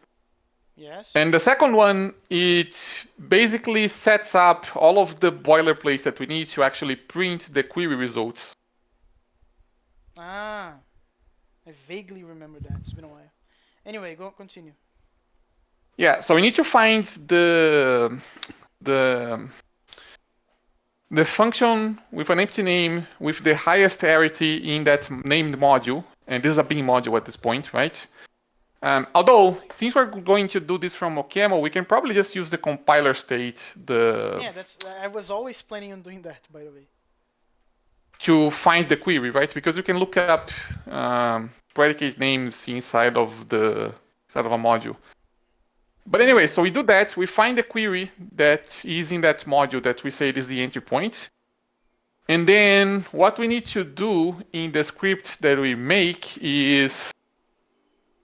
Yes. And the second one, it basically sets up all of the boilerplates that we need to actually print the query results. Ah, I vaguely remember that. It's been a while. Anyway, go continue. Yeah, so we need to find the the function with an empty name with the highest arity in that named module, and this is a bin module at this point, right? Although, since we're going to do this from OCaml, we can probably just use the compiler state, Yeah, that's. I was always planning on doing that, by the way. to find the query, right? Because you can look up predicate names inside of a module. But anyway, so we do that. We find the query that is in that module that we say is the entry point. And then what we need to do in the script that we make is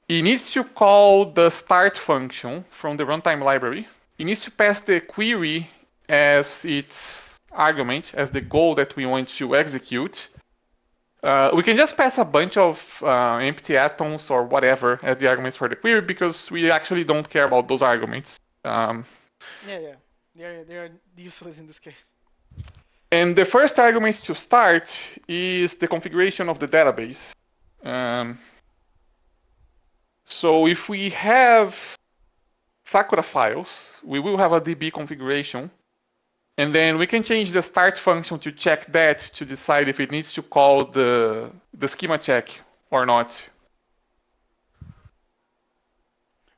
it needs to call the start function from the runtime library. It needs to pass the query as its argument, as the goal that we want to execute. We can just pass a bunch of empty atoms or whatever as the arguments for the query because we actually don't care about those arguments. Yeah, yeah. They are useless in this case. And the first argument to start is the configuration of the database. Um, so if we have Sakura files, we will have a DB configuration. And then we can change the start function to check that to decide if it needs to call the schema check or not.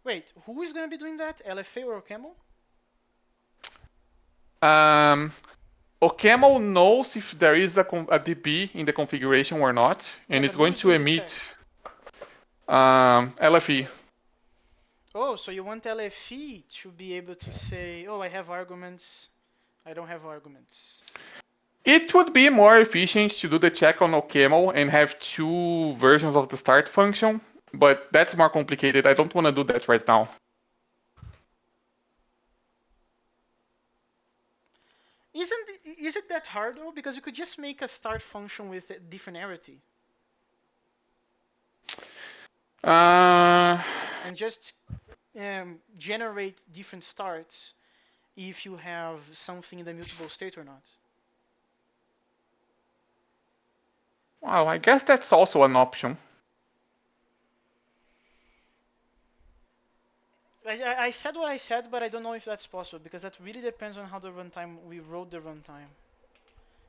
Wait, who is gonna be doing that? LFA or OCaml? Um, OCaml knows if there is a DB in the configuration or not, Yeah, and but it's going who's to doing the emit check? LFE. Oh, so you want LFE to be able to say, oh, I have arguments, I don't have arguments. It would be more efficient to do the check on OCaml and have two versions of the start function, but that's more complicated. I don't want to do that right now. Is it that hard though? Because you could just make a start function with a different arity Uh, and just generate different starts if you have something in the mutable state or not. well, I guess that's also an option. I said what I said, but I don't know if that's possible because that really depends on how the runtime we wrote the runtime.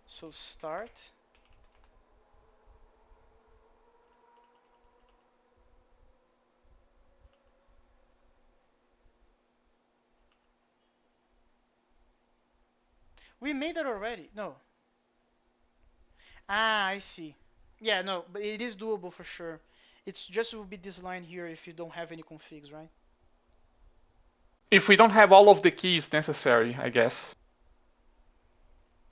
So start. We made that already. No. Ah, I see. Yeah, no, but it is doable for sure. It's just will be this line here if you don't have any configs, right? If we don't have all of the keys necessary, I guess.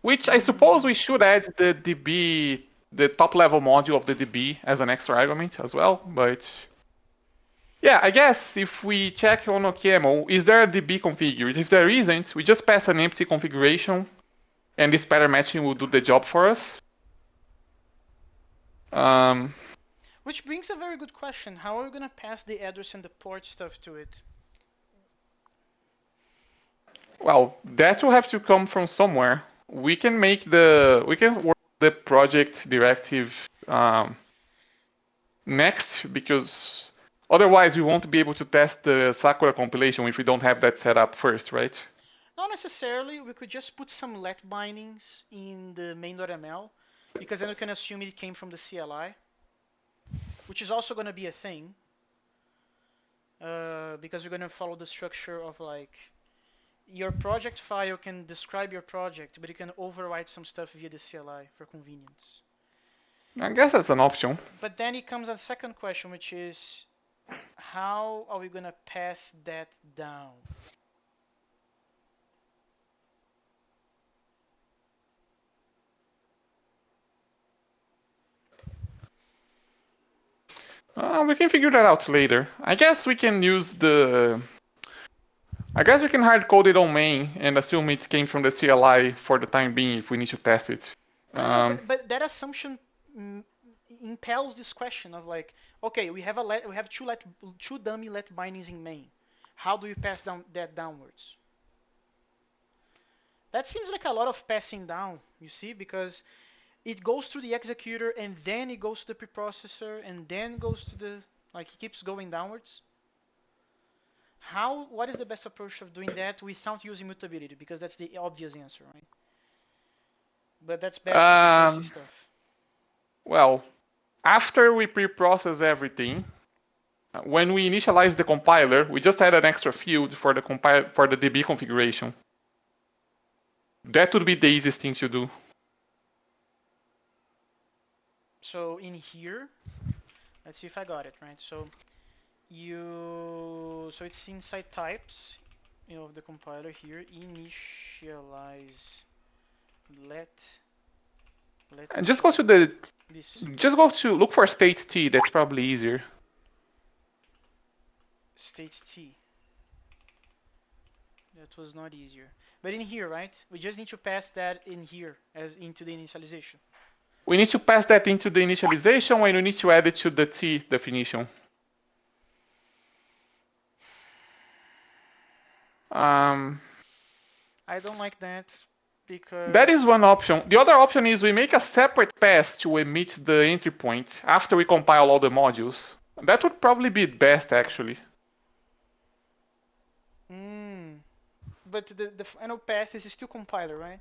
Which I suppose we Mm. should add the DB, the top level module of the DB as an extra argument as well, but yeah, I guess if we check on OCaml, is there a DB configured? If there isn't, we just pass an empty configuration and this pattern matching will do the job for us. Um, Which brings a very good question. How are we gonna pass the address and the port stuff to it? well, that will have to come from somewhere. We can work the project directive next because otherwise we won't be able to test the Sakura compilation if we don't have that set up first, right? Not necessarily. We could just put some let bindings in the main.ml because then we can assume it came from the CLI, which is also gonna be a thing because we're gonna follow the structure of like your project file can describe your project, but you can overwrite some stuff via the CLI for convenience. I guess that's an option. But then it comes a second question, which is how are we gonna pass that down? We can figure that out later. I guess we can use the. I guess we can hard code it on main and assume it came from the CLI for the time being if we need to test it. No, Um, but that assumption mm, impels this question of like, okay, we have two dummy let bindings in main. How do we pass down that downwards? That seems like a lot of passing down, you see, because it goes through the executor and then it goes to the preprocessor and then goes to the like it keeps going downwards. What is the best approach of doing that without using mutability? Because that's the obvious answer, right? But that's bad concurrency um, stuff. well, after we pre-process everything, when we initialize the compiler, we just add an extra field for the for the DB configuration. That would be the easiest thing to do. So in here, let's see if I got it right. So it's inside types, of the compiler here. Initialize let And just go B to the, this just go to look for state T. That's probably easier. state T. That was not easier. But in here, right? We just need to pass that in here as into the initialization. We need to pass that into the initialization, and we need to add it to the T definition. Um, I don't like that that is because one option. The other option is we make a separate pass to emit the entry point after we compile all the modules. That would probably be best, actually. mm, but the final path is still compiler, right?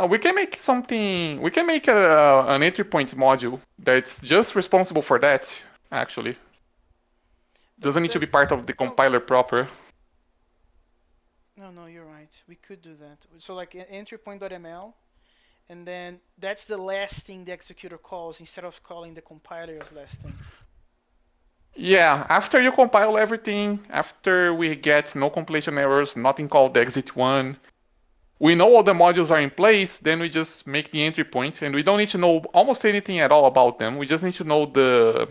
We can make something. We can make an entry point module that's just responsible for that. Actually, But doesn't need to that be part of the no compiler proper. no, you're right. We could do that. So like entry point.ml, and then that's the last thing the executor calls instead of calling the compiler as last thing. Yeah, after you compile everything, after we get no compilation errors, nothing called exit one, we know all the modules are in place, then we just make the entry point, and we don't need to know almost anything at all about them. We just need to know the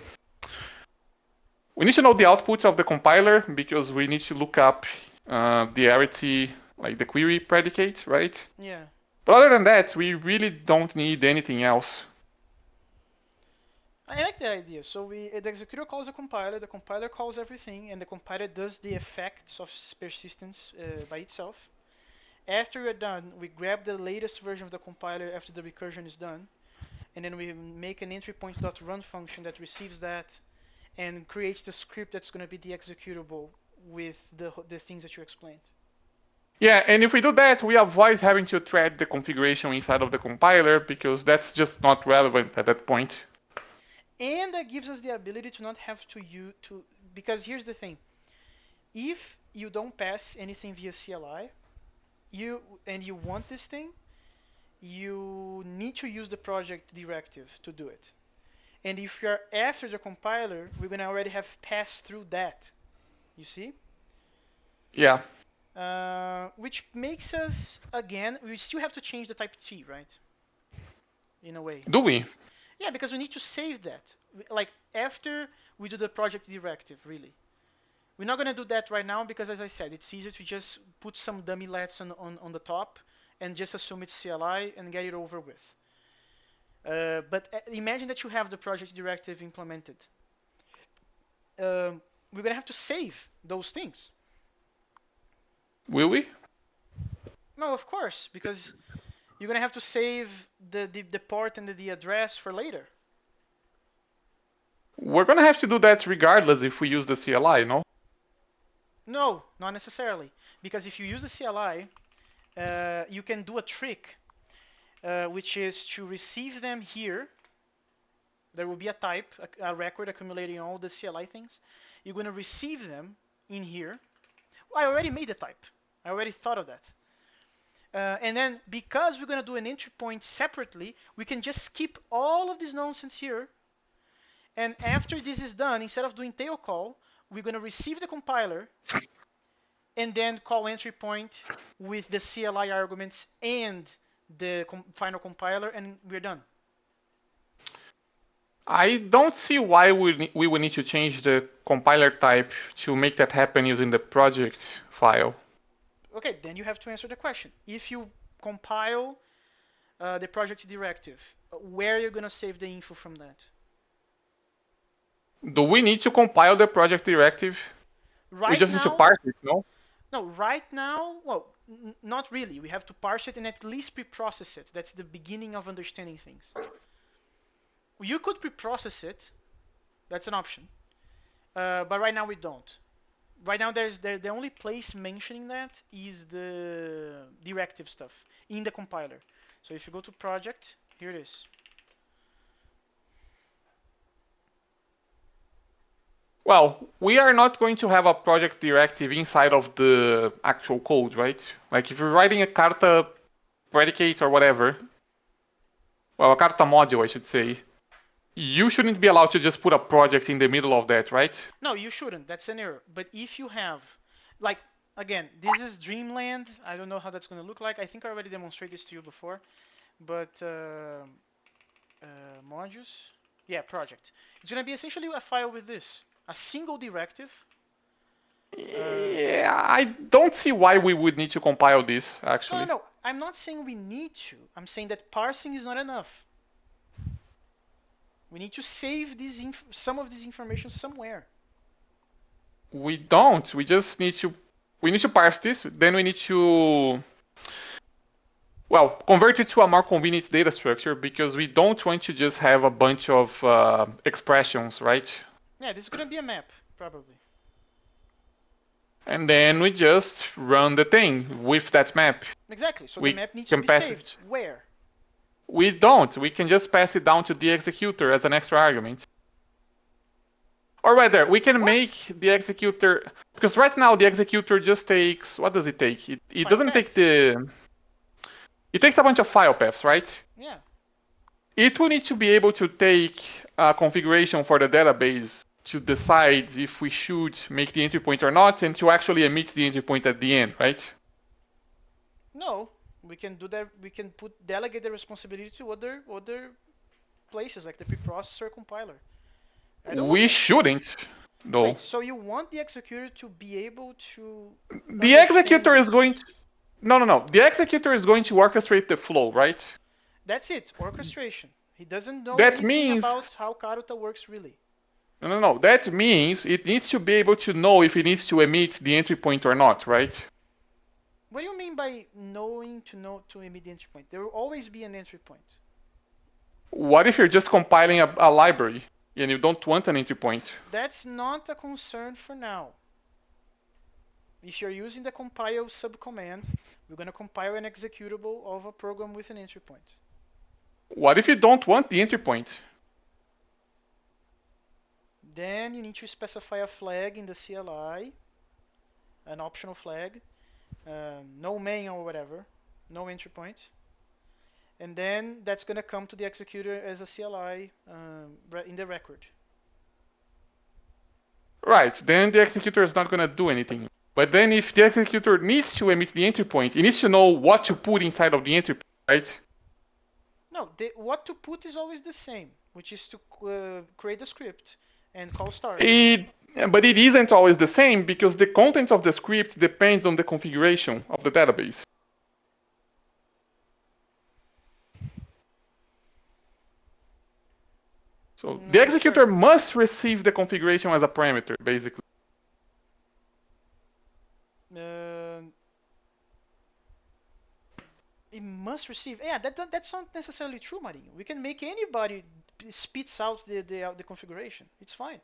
output of the compiler because we need to look up the arity. like the query predicate, right? Yeah. But other than that, we really don't need anything else. I like the idea. So the executor calls the compiler calls everything, and the compiler does the effects of persistence by itself. After we're done, we grab the latest version of the compiler after the recursion is done, and then we make an entry point.run function that receives that and creates the script that's going to be the executable with the things that you explained. Yeah, and if we do that, we avoid having to thread the configuration inside of the compiler because that's just not relevant at that point. And that gives us the ability to not have to use to because here's the thing: if you don't pass anything via CLI, you want this thing, you need to use the project directive to do it. And if you're after the compiler, we're gonna already have passed through that. You see? Yeah. Which makes us again, we still have to change the type T, right? In a way. Do we? Yeah, because we need to save that. Like after we do the project directive, really. We're not gonna do that right now because, as I said, it's easier to just put some dummy lets on the top and just assume it's CLI and get it over with. But imagine that you have the project directive implemented. We're gonna have to save those things. Will we? No, of course, because you're gonna have to save the port and the address for later. We're gonna have to do that regardless if we use the CLI, no? No, not necessarily, because if you use the CLI, you can do a trick, which is to receive them here. There will be a type, a record accumulating all the CLI things. You're gonna receive them in here. I already made the type. I already thought of that. And then because we're going to do an entry point separately, we can just skip all of this nonsense here. And after this is done, instead of doing tail call, we're going to receive the compiler and then call entry point with the CLI arguments and the final compiler, and we're done. I don't see why we would need to change the compiler type to make that happen using the project file. Okay, then you have to answer the question. If you compile the project directive, where are you going to save the info from that? Do we need to compile the project directive? We Right just need to now, parse it, no? no, right now, well, not really. We have to parse it and at least preprocess it. That's the beginning of understanding things. You could preprocess it. That's an option. But right now we don't. Right now, the only place mentioning that is the directive stuff in the compiler. So if you go to project, here it is. Well, we are not going to have a project directive inside of the actual code, right? Like if you're writing a Karuta predicate or whatever, well, a Karuta module, I should say, you shouldn't be allowed to just put a project in the middle of that, right? No, you shouldn't. That's an error. But if you have, like, again, this is Dreamland. I don't know how that's going to look like. I think I already demonstrated this to you before. But modules, yeah, project. It's going to be essentially a file with this, a single directive. Yeah, I don't see why we would need to compile this, No, no, actually. no. I'm not saying we need to. I'm saying that parsing is not enough. We need to save some of this information somewhere. We don't. We need to parse this, then we need to, well, convert it to a more convenient data structure because we don't want to just have a bunch of expressions, right? Yeah, this is going to be a map, probably. And then we just run the thing with that map. Exactly. So the We map needs to can be pass saved. it. Where? We don't. We can just pass it down to the executor as an extra argument. Or rather, we can What? make the executor, because right now the executor just takes, what does it take? It File doesn't take paths. it takes a bunch of file paths, right? Yeah. It will need to be able to take a configuration for the database to decide if we should make the entry point or not, and to actually emit the entry point at the end, right? No, we can do that. We can delegate the responsibility to other places like the preprocessor compiler. I don't know We that. shouldn't, though. Wait, so you want the executor to be able to The understand executor is this? No, no, no. The executor is going to orchestrate the flow, right? That's it, orchestration. He doesn't know That anything means about how Karuta works really. no, no, no. That means it needs to be able to know if it needs to emit the entry point or not, right? What do you mean by knowing to know to emit the entry point? There will always be an entry point. What if you're just compiling a library and you don't want an entry point? That's not a concern for now. If you're using the compile subcommand, we're going to compile an executable of a program with an entry point. What if you don't want the entry point? Then you need to specify a flag in the CLI, an optional flag, no main or whatever, no entry point. And then that's going to come to the executor as a CLI in the record. Right, then the executor is not going to do anything. But then if the executor needs to emit the entry point, it needs to know what to put inside of the entry point, right? No, what to put is always the same, which is to create a script and call start. It, but it isn't always the same because the content of the script depends on the configuration of the database. So the Sure. executor must receive the configuration as a parameter, basically. Uh, it must receive. Yeah, that's not necessarily true, Marinho. We can make anybody spits out the configuration. It's fine.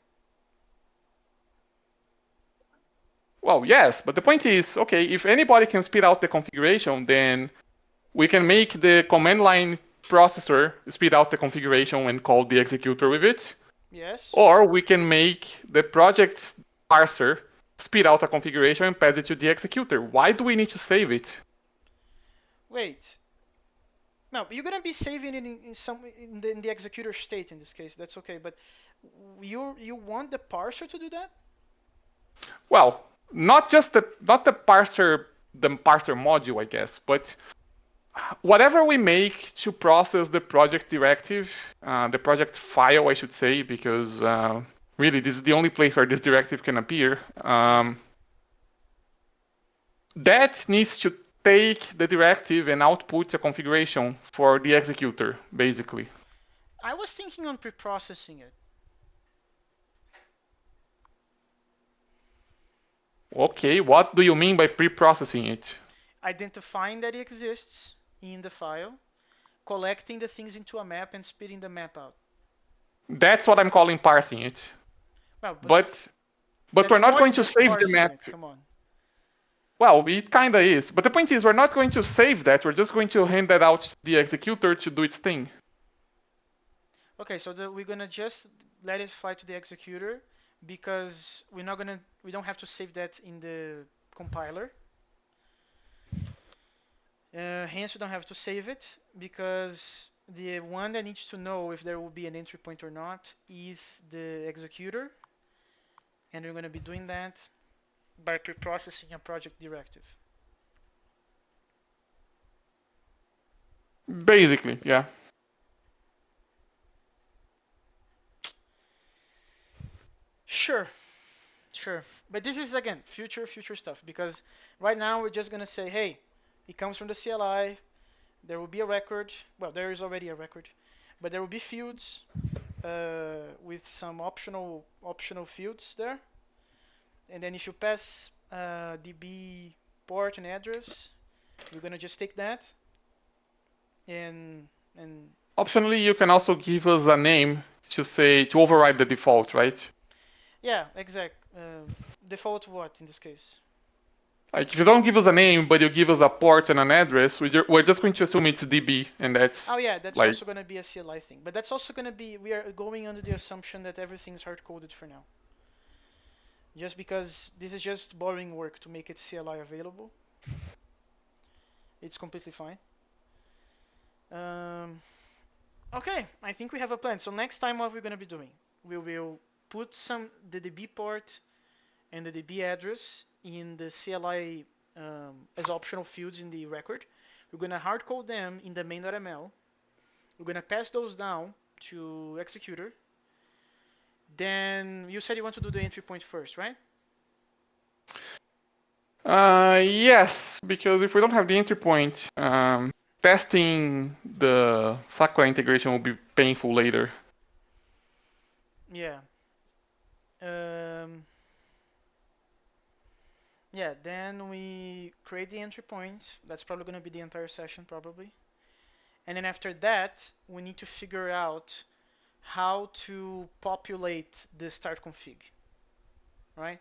Well, yes, but the point is, okay, if anybody can spit out the configuration, then we can make the command line processor spit out the configuration and call the executor with it. Yes. Or we can make the project parser spit out a configuration and pass it to the executor. Why do we need to save it? Wait. No, you're gonna be saving it in the executor state in this case. That's okay. But you want the parser to do that? Well, not the parser module, I guess, but whatever we make to process the project directive, the project file, I should say, because really this is the only place where this directive can appear. Yeah. That needs to take the directive and output a configuration for the executor, basically. I was thinking on preprocessing it. Okay, what do you mean by pre-processing it? Identifying that it exists in the file, collecting the things into a map and spitting the map out. That's what I'm calling parsing it. Well, but But we're that's not more going than to just save the parsing map. it. Come on. Well, it kinda is. But the point is we're not going to save that. We're just going to hand that out to the executor to do its thing. Okay, so we're gonna just let it fly to the executor because we don't have to save that in the compiler. Hence, we don't have to save it because the one that needs to know if there will be an entry point or not is the executor, and we're going to be doing that by preprocessing a project directive. Basically, yeah. Sure, sure. But this is again future stuff because right now we're just going to say, hey, it comes from the CLI. There will be a record. Well, there is already a record, but there will be fields with some optional fields there. And then if you pass DB port and address, we're gonna just take that and and Optionally, you can also give us a name to override the default, right? yeah, exact. Default what in this case? Like if you don't give us a name, but you give us a port and an address, we're just going to assume it's DB, and that's Oh yeah, that's like also gonna be a CLI thing, but that's also gonna be we are going under the assumption that everything's hard coded for now. Just because this is just boring work to make it CLI available, it's completely fine. Um, okay, I think we have a plan. So next time, what we're gonna be doing, we will put the DB port and the DB address in the CLI as optional fields in the record. We're going to hard code them in the main.ml. We're going to pass those down to executor. Then you said you want to do the entry point first, right? Yes, because if we don't have the entry point, testing the Sakura integration will be painful later. Yeah. Um, yeah, then we create the entry point. That's probably going to be the entire session, probably. And then after that, we need to figure out how to populate the start config, right?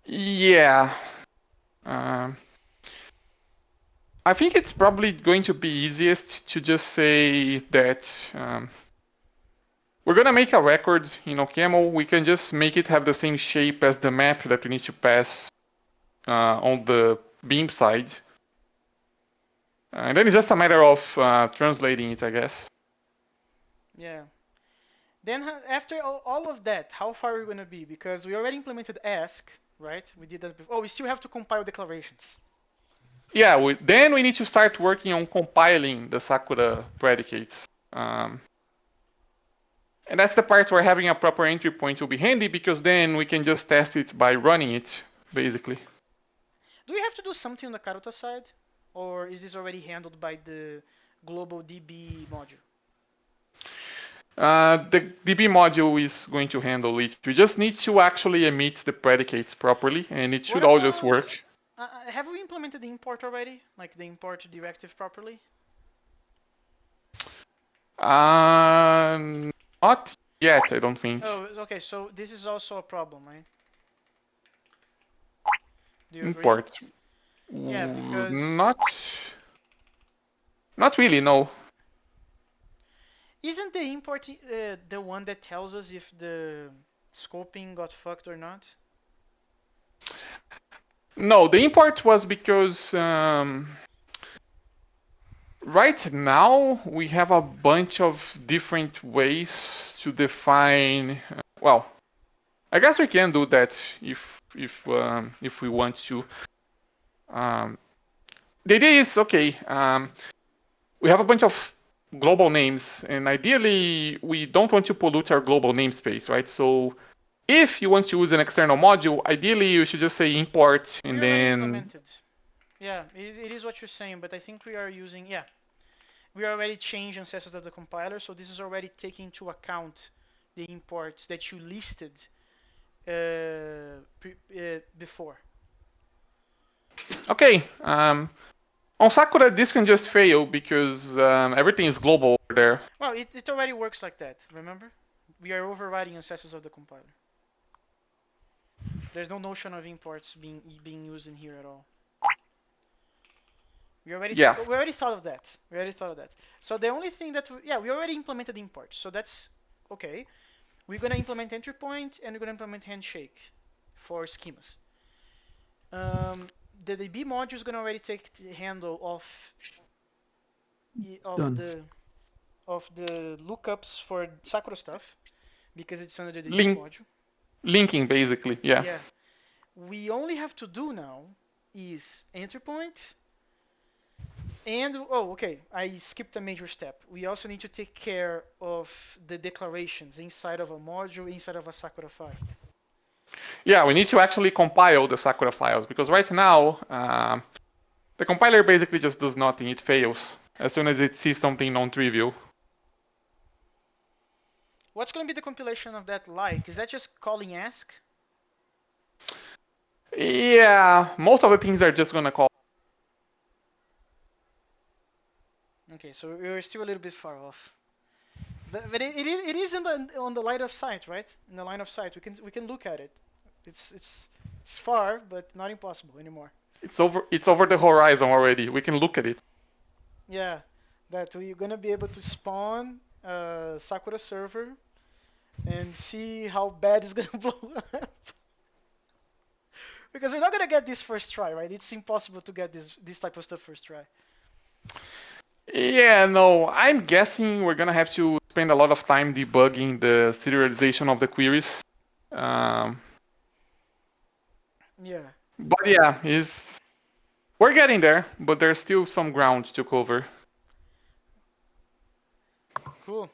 Yeah. Um, I think it's probably going to be easiest to just say that we're gonna make a record in OCaml. We can just make it have the same shape as the map that we need to pass on the beam side. And then it's just a matter of translating it, I guess. Yeah. Then after all of that, how far are we going to be? Because we already implemented ask, right? We did that before. Oh, we still have to compile declarations. Yeah, then we need to start working on compiling the Sakura predicates. And that's the part where having a proper entry point will be handy because then we can just test it by running it, basically. Do we have to do something on the Karuta side? Or is this already handled by the global DB module? The DB module is going to handle it. We just need to actually emit the predicates properly, and it What should all just about, work. have we implemented the import already? Like the import directive properly? Uh, Not yet, I don't think. Oh, okay, so this is also a problem, right? Do you agree? Import. Yeah, because Not really, no. isn't the import the one that tells us if the scoping got fucked or not? No, the import was because right now we have a bunch of different ways to define. Well, I guess we can do that if we want to. Um, the idea is okay. We have a bunch of global names, and ideally we don't want to pollute our global namespace, right? So if you want to use an external module, ideally you should just say import We and already then. implemented. Yeah, it is what you're saying, but I think we are using, yeah, we already changed ancestors of the compiler, so this is already taking into account the imports that you listed before. Okay. On Sakura, this can just fail because everything is global over there. Well, it already works like that, remember? We are overriding ancestors of the compiler. There's no notion of imports being used in here at all. Yeah. We already thought of that. We already thought of that. So the only thing that yeah, we already implemented imports. So that's okay. We're gonna implement entry point and we're gonna implement handshake for schemas. The DB module is gonna already take the handle of Done. the lookups for Sakura stuff because it's under the DB Link, module. linking, basically. Yeah. Yeah. We only have to do now is entry point and oh, okay, I skipped a major step. We also need to take care of the declarations inside of a module, inside of a Sakura file. Yeah, we need to actually compile the Sakura files because right now the compiler basically just does nothing. It fails as soon as it sees something non-trivial. What's going to be the compilation of that like? Is that just calling ask? Yeah, most of the things are just gonna call. Okay, so we're still a little bit far off. But it is on the line of sight, right? In the line of sight, we can look at it. It's far, but not impossible anymore. It's over the horizon already. We can look at it. Yeah, that we're gonna be able to spawn a Sakura server and see how bad it's gonna blow up. Because we're not gonna get this first try, right? It's impossible to get this type of stuff first try. Yeah, no, I'm guessing we're gonna have to spend a lot of time debugging the serialization of the queries. Um, Yeah, but yeah, we're getting there, but there's still some ground to cover. cool.